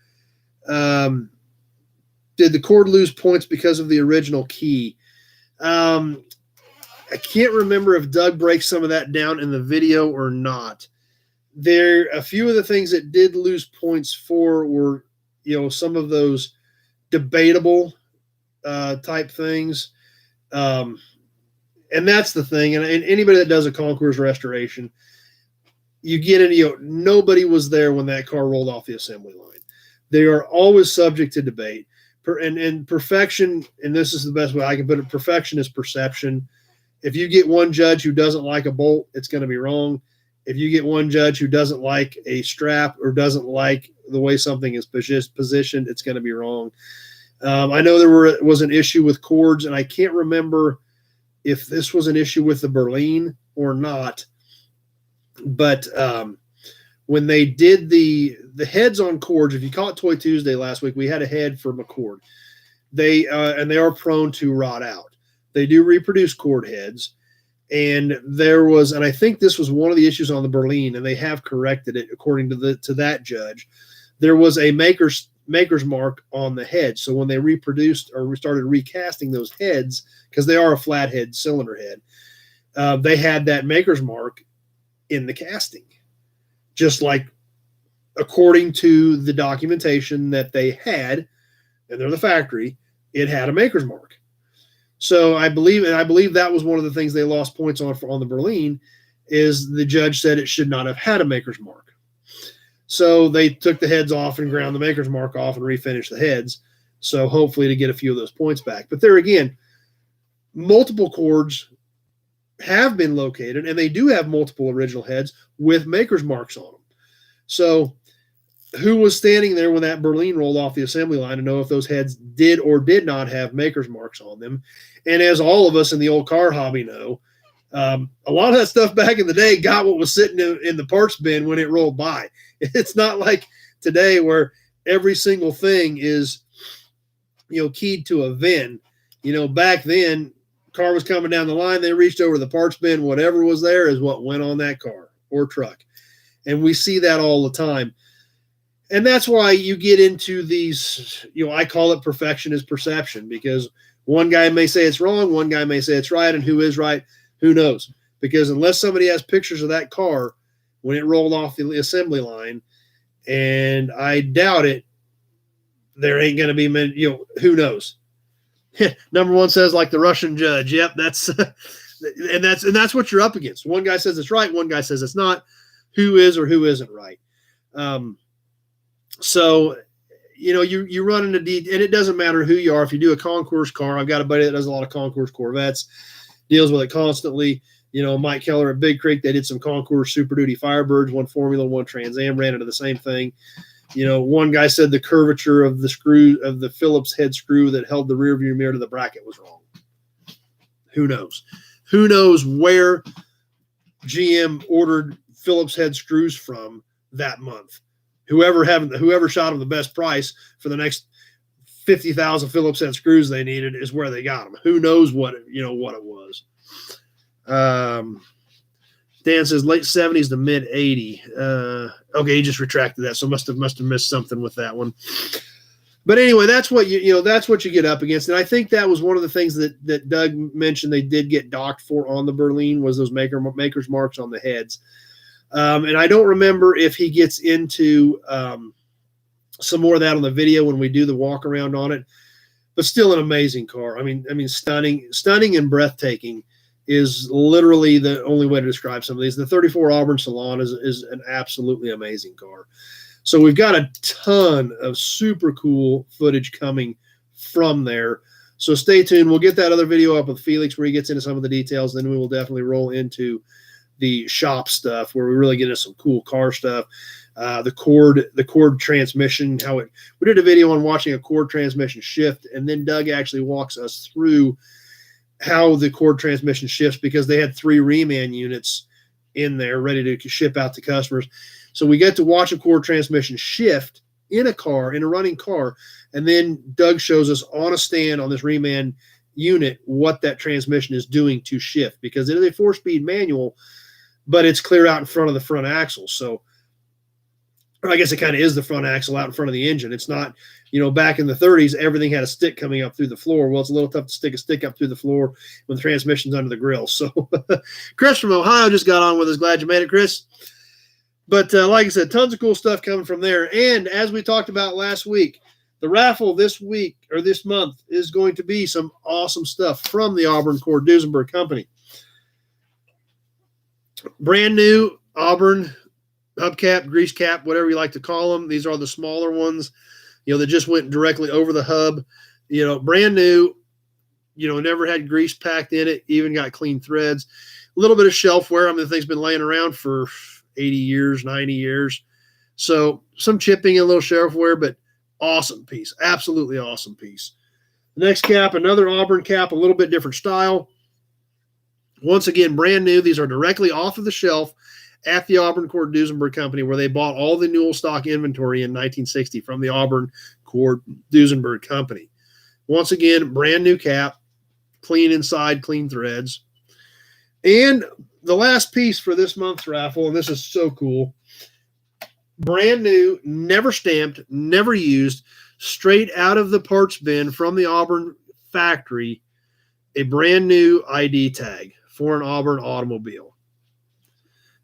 did the cord lose points because of the original key? I can't remember if Doug breaks some of that down in the video or not. A few of the things that did lose points for were, some of those debatable type things. And that's the thing. And anybody that does a Concours restoration, you get it, nobody was there when that car rolled off the assembly line. They are always subject to debate. And perfection, and this is the best way I can put it, perfection is perception. If you get one judge who doesn't like a bolt, it's going to be wrong. If you get one judge who doesn't like a strap or doesn't like the way something is positioned, it's going to be wrong. I know there was an issue with cords, and I can't remember if this was an issue with the Berlin or not. But when they did the heads on cords, if you caught Toy Tuesday last week, we had a head from a cord. They are prone to rot out. They do reproduce cord heads. And and I think this was one of the issues on the Berlin, and they have corrected it according to that judge. There was a maker's mark on the head. So when they reproduced or we started recasting those heads, because they are a flathead cylinder head, they had that maker's mark in the casting, just like according to the documentation that they had, and they're the factory, it had a maker's mark. So I believe that was one of the things they lost points on the Berlin, is the judge said it should not have had a maker's mark. So they took the heads off and ground the maker's mark off and refinished the heads. So hopefully to get a few of those points back. But there again, multiple cords have been located, and they do have multiple original heads with maker's marks on them. So who was standing there when that Berlin rolled off the assembly line to know if those heads did or did not have maker's marks on them? And as all of us in the old car hobby know, a lot of that stuff back in the day got what was sitting in the parts bin when it rolled by. It's not like today where every single thing is, keyed to a VIN. Back then, car was coming down the line, they reached over the parts bin, whatever was there is what went on that car or truck. And we see that all the time. And that's why you get into these, I call it perfection is perception, because one guy may say it's wrong, one guy may say it's right, and who is right, who knows? Because unless somebody has pictures of that car when it rolled off the assembly line, and I doubt it, there ain't going to be many, who knows? Number one says like the Russian judge. Yep, that's and that's what you're up against. One guy says it's right, one guy says it's not. Who is or who isn't right? So, you run into and it doesn't matter who you are. If you do a concourse car, I've got a buddy that does a lot of concourse Corvettes, deals with it constantly. Mike Keller at Big Creek, they did some concourse Super Duty Firebirds, one Formula, one Trans Am, ran into the same thing. One guy said the curvature of the Phillips head screw that held the rear view mirror to the bracket was wrong. Who knows? Who knows where GM ordered Phillips head screws from that month? Whoever shot them the best price for the next 50,000 Phillips head screws they needed is where they got them. Who knows what it was? Dan says late 70s to mid 80. Okay, he just retracted that, so must have missed something with that one. But anyway, that's what you get up against, and I think that was one of the things that Doug mentioned they did get docked for on the Berlin was those maker's marks on the heads. And I don't remember if he gets into some more of that on the video when we do the walk around on it, but still an amazing car. I mean, stunning and breathtaking is literally the only way to describe some of these. The 34 Auburn Salon is an absolutely amazing car. So we've got a ton of super cool footage coming from there. So stay tuned. We'll get that other video up with Felix where he gets into some of the details. Then we will definitely roll into the shop stuff where we really get into some cool car stuff. The cord transmission, we did a video on watching a cord transmission shift, and then Doug actually walks us through how the cord transmission shifts because they had 3 reman units in there ready to ship out to customers. So we get to watch a cord transmission shift in a running car, and then Doug shows us on a stand on this reman unit what that transmission is doing to shift, because it is a 4-speed manual, but it's clear out in front of the front axle. So I guess it kind of is the front axle out in front of the engine. It's not, back in the 30s, everything had a stick coming up through the floor. Well, it's a little tough to stick a stick up through the floor when the transmission's under the grill. So Chris from Ohio just got on with us. Glad you made it, Chris. But like I said, tons of cool stuff coming from there. And as we talked about last week, the raffle this week or this month is going to be some awesome stuff from the Auburn Cord Duesenberg Company. Brand new Auburn hubcap, grease cap, whatever you like to call them. These are the smaller ones, that just went directly over the hub. Brand new, never had grease packed in it, even got clean threads. A little bit of shelf wear. I mean, the thing's been laying around for 80 years, 90 years. So some chipping and a little shelf wear, but awesome piece. Absolutely awesome piece. The next cap, another Auburn cap, a little bit different style. Once again, brand new. These are directly off of the shelf at the Auburn Cord Duesenberg Company, where they bought all the Newell stock inventory in 1960 from the Auburn Cord Duesenberg Company. Once again, brand new cap, clean inside, clean threads. And the last piece for this month's raffle, and this is so cool, brand new, never stamped, never used, straight out of the parts bin from the Auburn factory, a brand new ID tag for an Auburn automobile.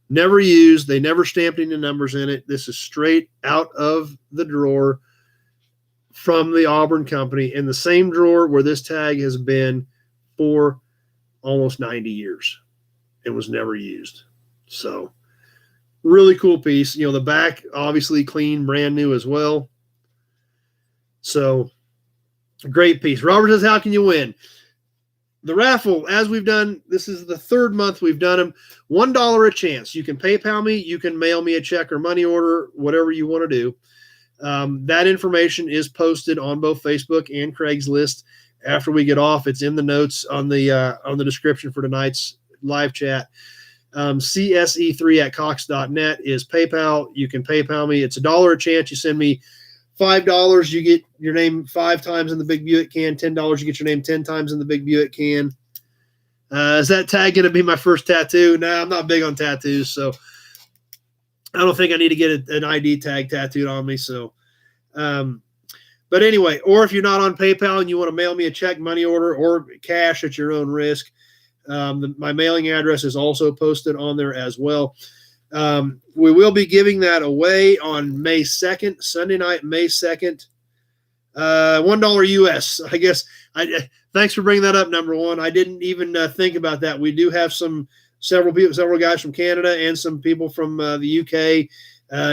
Never used. They never stamped any numbers in it. This is straight out of the drawer from the Auburn company, in the same drawer where this tag has been for almost 90 years. It was never used. So really cool piece. The back, obviously clean, brand new as well. So great piece. Robert says, how can you win? The raffle, as we've done, this is the third month we've done them. $1 a chance. You can PayPal me. You can mail me a check or money order, whatever you want to do. That information is posted on both Facebook and Craigslist. After we get off, it's in the notes on the description for tonight's live chat. CSE3@cox.net is PayPal. You can PayPal me. It's $1 a chance. You send me $5, you get your name 5 times in the Big Buick can. $10, you get your name 10 times in the Big Buick can. Is that tag going to be my first tattoo? No, I'm not big on tattoos, so I don't think I need to get an ID tag tattooed on me. So, but anyway, or if you're not on PayPal and you want to mail me a check, money order, or cash at your own risk, my mailing address is also posted on there as well. We will be giving that away on May 2nd, Sunday night, May 2nd. $1 US. I guess. Thanks for bringing that up, number one. I didn't even think about that. We do have several guys from Canada and some people from the UK,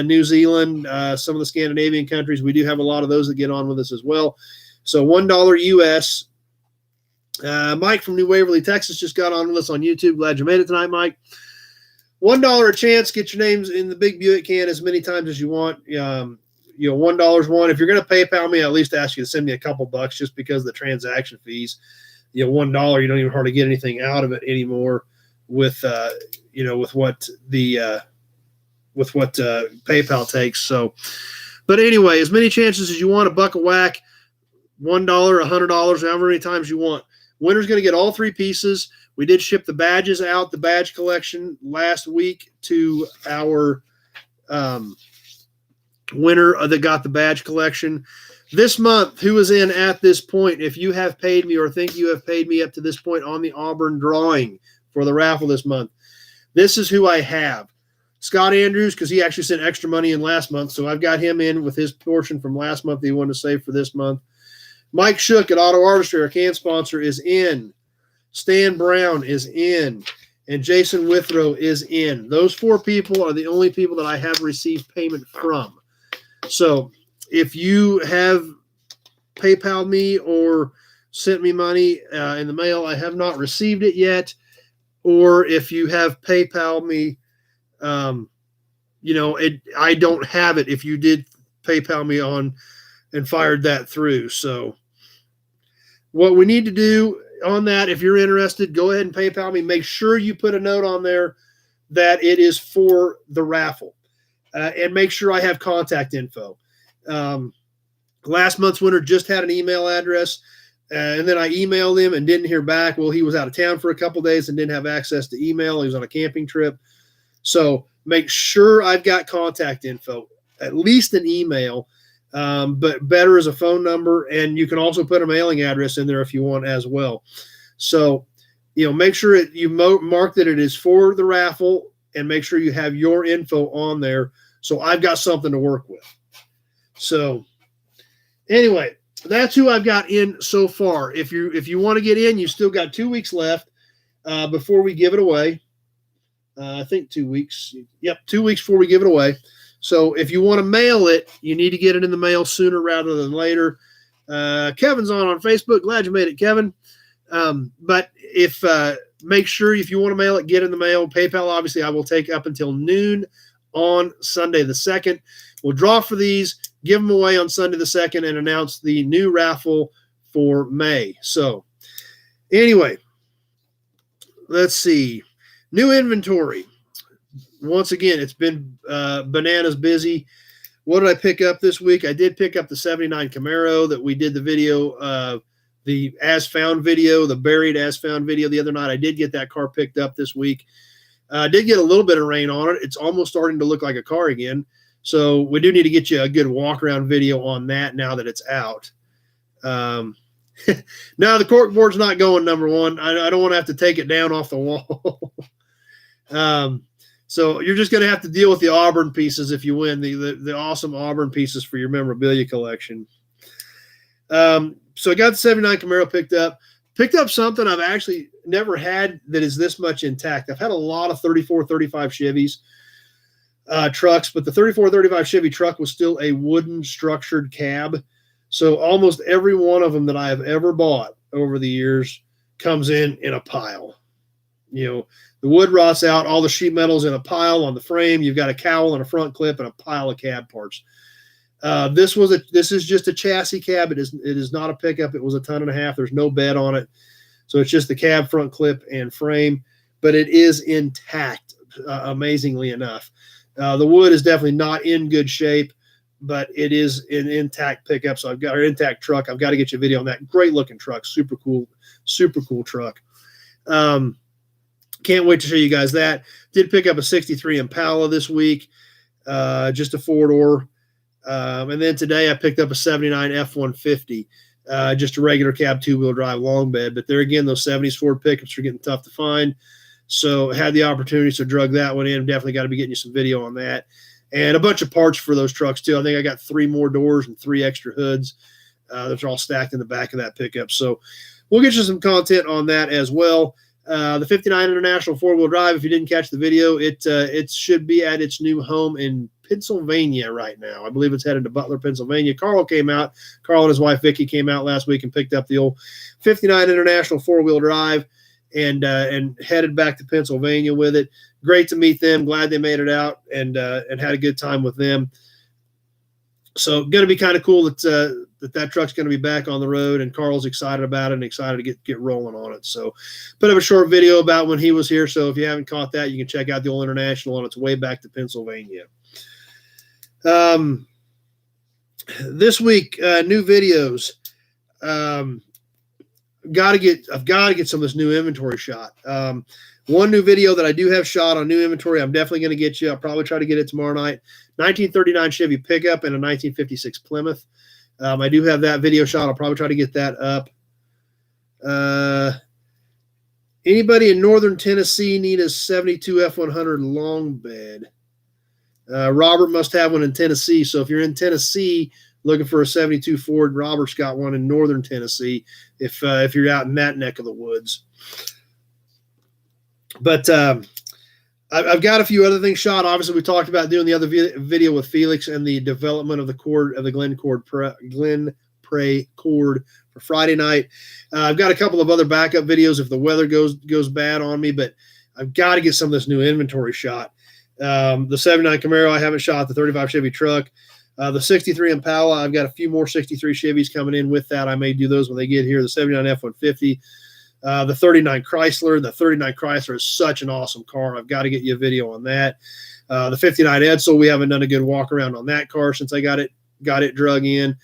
New Zealand, some of the Scandinavian countries. We do have a lot of those that get on with us as well. So $1 US. Mike from New Waverly, Texas, just got on with us on YouTube. Glad you made it tonight, Mike. $1 a chance. Get your names in the Big Buick can as many times as you want. $1 one. If you're going to PayPal me, I'll at least ask you to send me a couple bucks, just because of the transaction fees. $1, you don't even hardly get anything out of it anymore with what PayPal takes. So, but anyway, as many chances as you want. A buck a whack, $1, $100, however many times you want. Winner's going to get all 3 pieces. We did ship the badges out, the badge collection, last week to our winner that got the badge collection. This month, who is in at this point, if you have paid me or think you have paid me up to this point on the Auburn drawing for the raffle this month, this is who I have. Scott Andrews, because he actually sent extra money in last month, so I've got him in with his portion from last month that he wanted to save for this month. Mike Shook at Auto Artistry, our can sponsor, is in. Stan Brown is in, and Jason Withrow is in. Those 4 people are the only people that I have received payment from. So if you have PayPal me or sent me money in the mail, I have not received it yet. Or if you have PayPal me, I don't have it if you did PayPal me on and fired that through. So what we need to do on that, if you're interested, go ahead and PayPal me. Make sure you put a note on there that it is for the raffle, and make sure I have contact info. Last month's winner just had an email address, and then I emailed him and didn't hear back. Well, he was out of town for a couple of days and didn't have access to email. He was on a camping trip. So make sure I've got contact info, at least an email, but better is a phone number, and you can also put a mailing address in there if you want as well. So, make sure you mark that it is for the raffle, and make sure you have your info on there, so I've got something to work with. So anyway, that's who I've got in so far. If you want to get in, you still got 2 weeks left before we give it away. I think 2 weeks. Yep, 2 weeks before we give it away. So if you want to mail it, you need to get it in the mail sooner rather than later. Kevin's on Facebook. Glad you made it, Kevin. But if make sure if you want to mail it, get in the mail. PayPal, obviously, I will take up until noon on Sunday the 2nd. We'll draw for these, give them away on Sunday the 2nd, and announce the new raffle for May. So anyway, let's see. New inventory. Once again, it's been bananas busy. What did I pick up this week? I did pick up the 79 Camaro that we did the video, the as found video, the buried as found video the other night. I did get that car picked up this week. I did get a little bit of rain on it. It's almost starting to look like a car again. So we do need to get you a good walk around video on that now that it's out. Now the cork board's not going, number one. I don't want to have to take it down off the wall. So you're just going to have to deal with the Auburn pieces if you win, the awesome Auburn pieces for your memorabilia collection. So I got the 79 Camaro picked up. Picked up something I've actually never had that is this much intact. I've had a lot of 34, 35 Chevys trucks, but the 34, 35 Chevy truck was still a wooden structured cab. So almost every one of them that I have ever bought over the years comes in a pile. You know, the wood rots out, all the sheet metal's in a pile on the frame. You've got a cowl and a front clip and a pile of cab parts. This is just a chassis cab. It is not a pickup. It was 1.5 tons. There's no bed on it. So it's just the cab, front clip, and frame, but it is intact, amazingly enough. The wood is definitely not in good shape, but it is an intact pickup. So an intact truck. I've got to get you a video on that. Great looking truck. Super cool truck. Can't wait to show you guys that. Did pick up a 63 Impala this week, just a 4-door. And then today I picked up a 79 F-150, just a regular cab 2-wheel drive long bed. But there again, those 70s Ford pickups are getting tough to find. So had the opportunity, so drug that one in. Definitely got to be getting you some video on that. And a bunch of parts for those trucks too. I think I got 3 more doors and 3 extra hoods. Those are all stacked in the back of that pickup. So we'll get you some content on that as well. The 59 International 4-wheel drive, if you didn't catch the video, it should be at its new home in Pennsylvania right now. I believe it's headed to Butler, Pennsylvania. Carl and his wife Vicky came out last week and picked up the old 59 International 4-wheel drive and headed back to Pennsylvania with it. Great to meet them. Glad they made it out and had a good time with them. So going to be kind of cool that truck's going to be back on the road, and Carl's excited about it and excited to get rolling on it. So put up a short video about when he was here. So if you haven't caught that, you can check out the old International on its way back to Pennsylvania. This week, new videos. I've got to get some of this new inventory shot. One new video that I do have shot on new inventory, I'm definitely going to get you. I'll probably try to get it tomorrow night. 1939 Chevy pickup and a 1956 Plymouth. I do have that video shot. I'll probably try to get that up. Anybody in northern Tennessee need a 72 F100 long bed? Robert must have one in Tennessee. So if you're in Tennessee looking for a 72 Ford, Robert's got one in northern Tennessee if you're out in that neck of the woods. But I've got a few other things shot. Obviously, we talked about doing the other video with Felix and the development of the cord of the Glen Prey cord for Friday night. I've got a couple of other backup videos if the weather goes bad on me, but I've got to get some of this new inventory shot. The 79 Camaro I haven't shot, the 35 Chevy truck, the 63 Impala. I've got a few more 63 Chevys coming in with that. I may do those when they get here. The 79 F-150. The 39 Chrysler. The 39 Chrysler is such an awesome car. I've got to get you a video on that. The 59 Edsel, we haven't done a good walk around on that car since I got it drug in.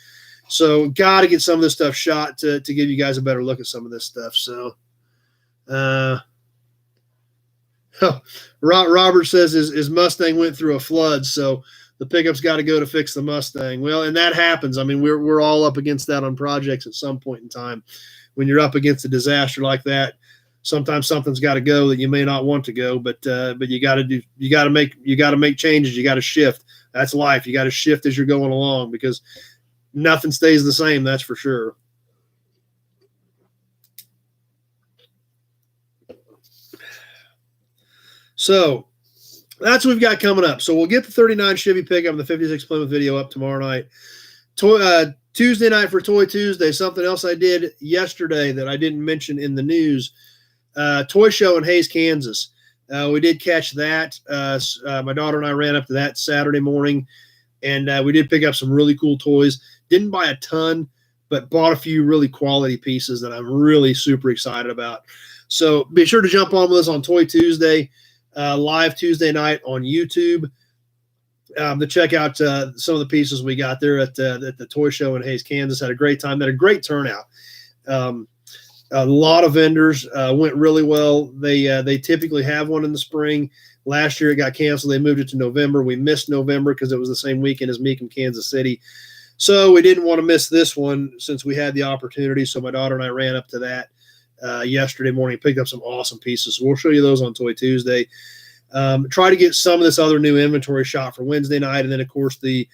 So got to get some of this stuff shot to give you guys a better look at some of this stuff. So Robert says his Mustang went through a flood, so the pickup's got to go to fix the Mustang. Well, and that happens. I mean, we're all up against that on projects at some point in time. When you're up against a disaster like that, sometimes something's got to go that you may not want to go, but you got to make changes. You got to shift. That's life. You got to shift as you're going along because nothing stays the same. That's for sure. So that's what we've got coming up. So we'll get the 39 Chevy pickup and the 56 Plymouth video up tomorrow night. Tuesday night for Toy Tuesday, something else I did yesterday that I didn't mention in the news, toy show in Hays, Kansas. We did catch that. My daughter and I ran up to that Saturday morning, and we did pick up some really cool toys. Didn't buy a ton, but bought a few really quality pieces that I'm really super excited about. So be sure to jump on with us on Toy Tuesday, live Tuesday night on YouTube. To check out some of the pieces we got there at the toy show in Hays, Kansas. Had a great time. Had a great turnout. A lot of vendors, went really well. They typically have one in the spring. Last year it got canceled. They moved it to November. We missed November because it was the same weekend as Meekum, Kansas City. So we didn't want to miss this one since we had the opportunity. So my daughter and I ran up to that yesterday morning, picked up some awesome pieces. So we'll show you those on Toy Tuesday. Try to get some of this other new inventory shot for Wednesday night, and then of course the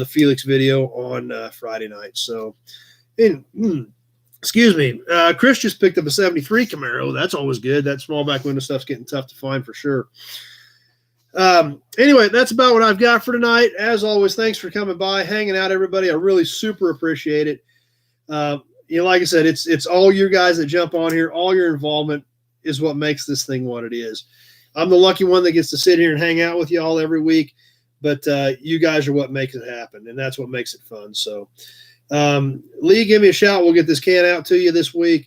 Felix video on Friday night. So, excuse me, Chris just picked up a '73 Camaro. That's always good. That small back window stuff's getting tough to find for sure. Anyway, that's about what I've got for tonight. As always, thanks for coming by, hanging out, everybody. I really super appreciate it. Like I said, it's all you guys that jump on here. All your involvement is what makes this thing what it is. I'm the lucky one that gets to sit here and hang out with you all every week, but you guys are what makes it happen, and that's what makes it fun. So, Lee, give me a shout. We'll get this can out to you this week.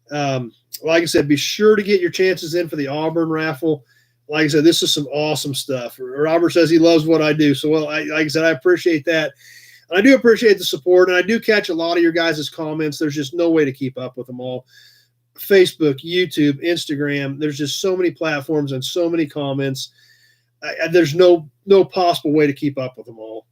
Like I said, be sure to get your chances in for the Auburn raffle. Like I said, this is some awesome stuff. Robert says he loves what I do. So, well, like I said, I appreciate that. And I do appreciate the support, and I do catch a lot of your guys' comments. There's just no way to keep up with them all. Facebook, YouTube, Instagram. There's just so many platforms and so many comments. There's no possible way to keep up with them all.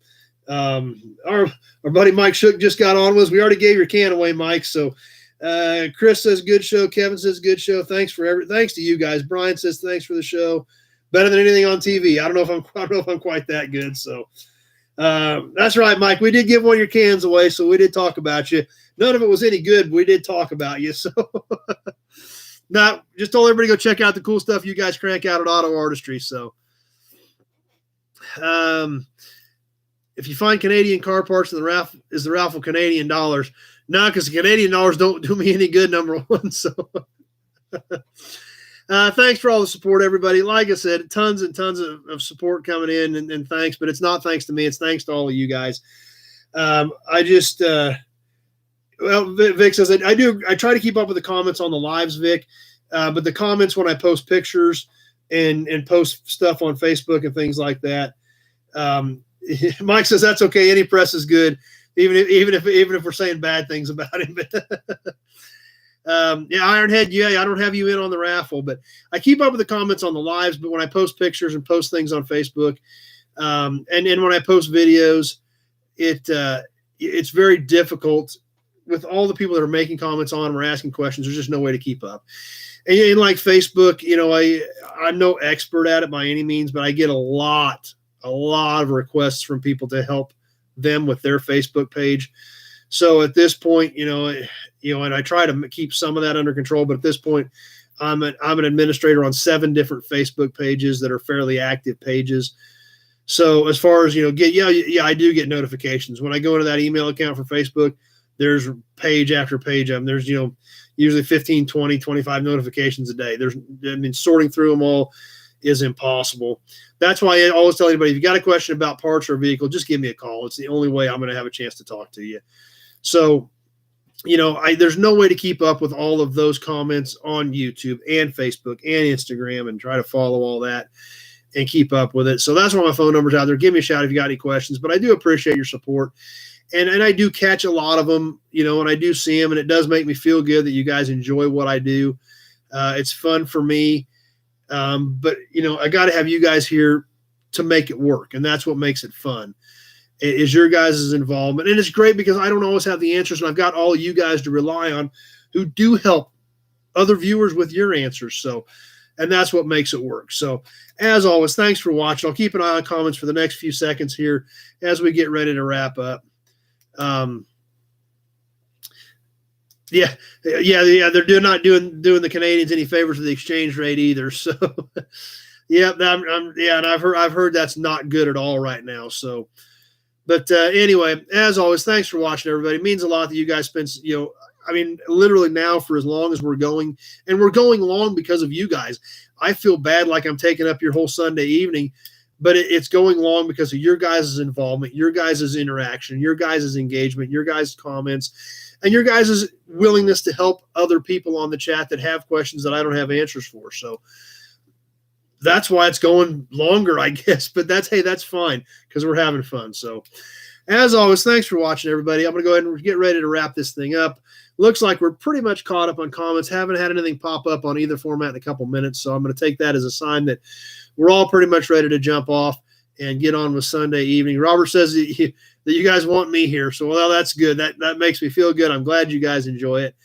Our buddy Mike Shook just got on with us. We already gave your can away, Mike. So Chris says good show. Kevin says good show. Thanks to you guys. Brian says thanks for the show. Better than anything on TV. I don't know if I'm quite that good. So that's right, Mike. We did give one of your cans away, so we did talk about you. None of it was any good. We did talk about you. So now just told everybody to go check out the cool stuff you guys crank out at Auto Artistry. So if you find Canadian car parts in the raffle, is the raffle Canadian dollars? No, because the Canadian dollars don't do me any good, number one. So thanks for all the support, everybody. Like I said, tons and tons of support coming in, and thanks, but it's not thanks to me. It's thanks to all of you guys. Vic says, I try to keep up with the comments on the lives, Vic, but the comments when I post pictures and post stuff on Facebook and things like that. Mike says that's okay. Any press is good, even if we're saying bad things about him. Ironhead, I don't have you in on the raffle, but I keep up with the comments on the lives. But when I post pictures and post things on Facebook, and when I post videos, it's very difficult with all the people that are making comments on or asking questions. There's just no way to keep up. And like Facebook, I'm no expert at it by any means, but I get a lot of requests from people to help them with their Facebook page. So at this point, and I try to keep some of that under control, but at this point, I'm an administrator on 7 different Facebook pages that are fairly active pages. So as far as, I do get notifications. When I go into that email account for Facebook, there's page after page of them. There's, usually 15, 20, 25 notifications a day. Sorting through them all is impossible. That's why I always tell anybody, if you got a question about parts or a vehicle, just give me a call. It's the only way I'm going to have a chance to talk to you. So, there's no way to keep up with all of those comments on YouTube and Facebook and Instagram and try to follow all that and keep up with it. So that's why my phone number's out there. Give me a shout if you got any questions, but I do appreciate your support. And I do catch a lot of them, and I do see them, and it does make me feel good that you guys enjoy what I do. It's fun for me. But I got to have you guys here to make it work. And that's what makes it fun, is your guys' involvement. And it's great because I don't always have the answers, and I've got all of you guys to rely on who do help other viewers with your answers. So, and that's what makes it work. So as always, thanks for watching. I'll keep an eye on comments for the next few seconds here as we get ready to wrap up. They're not doing the Canadians any favors with the exchange rate either. So, and I've heard that's not good at all right now. So, But anyway, as always, thanks for watching, everybody. It means a lot that you guys spend, I mean, literally now for as long as we're going, and we're going long because of you guys. I feel bad like I'm taking up your whole Sunday evening, but it's going long because of your guys' involvement, your guys' interaction, your guys' engagement, your guys' comments, and your guys' willingness to help other people on the chat that have questions that I don't have answers for. So that's why it's going longer, I guess. But that's fine because we're having fun. So as always, thanks for watching, everybody. I'm going to go ahead and get ready to wrap this thing up. Looks like we're pretty much caught up on comments. Haven't had anything pop up on either format in a couple minutes. So I'm going to take that as a sign that we're all pretty much ready to jump off and get on with Sunday evening. Robert says that you guys want me here. So, well, that's good. That makes me feel good. I'm glad you guys enjoy it.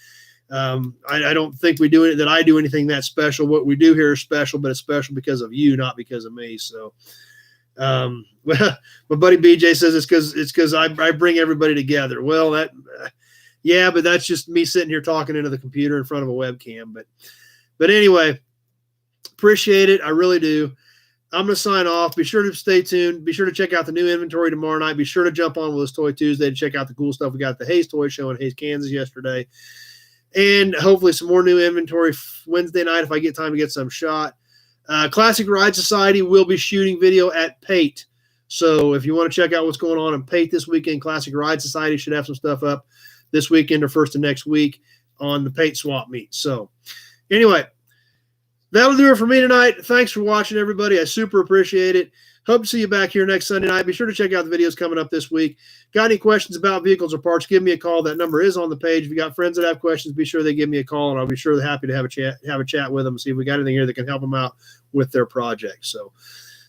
I don't think we do it that I do anything that special. What we do here is special, but it's special because of you, not because of me. So, well, my buddy BJ says it's because I bring everybody together. Well, yeah, but that's just me sitting here talking into the computer in front of a webcam. But anyway, appreciate it. I really do. I'm going to sign off. Be sure to stay tuned. Be sure to check out the new inventory tomorrow night. Be sure to jump on with us Toy Tuesday to check out the cool stuff we got at the Hayes Toy Show in Hayes, Kansas yesterday. And hopefully some more new inventory Wednesday night if I get time to get some shot. Classic Ride Society will be shooting video at Pate. So if you want to check out what's going on in Pate this weekend, Classic Ride Society should have some stuff up this weekend or first of next week on the Pate swap meet. So anyway, that'll do it for me tonight. Thanks for watching, everybody. I super appreciate it. Hope to see you back here next Sunday night. Be sure to check out the videos coming up this week. Got any questions about vehicles or parts, give me a call. That number is on the page. If you got friends that have questions, be sure they give me a call, and I'll be sure they're happy to have a chat with them, see if we got anything here that can help them out with their project. So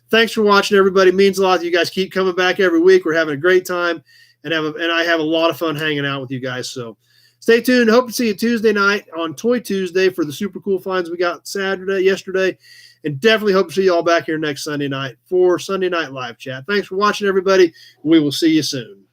thanks for watching, everybody. It means a lot that you guys keep coming back every week. We're having a great time, and I have a lot of fun hanging out with you guys. So stay tuned. Hope to see you Tuesday night on Toy Tuesday for the super cool finds we got yesterday. And definitely hope to see you all back here next Sunday night for Sunday Night Live Chat. Thanks for watching, everybody. We will see you soon.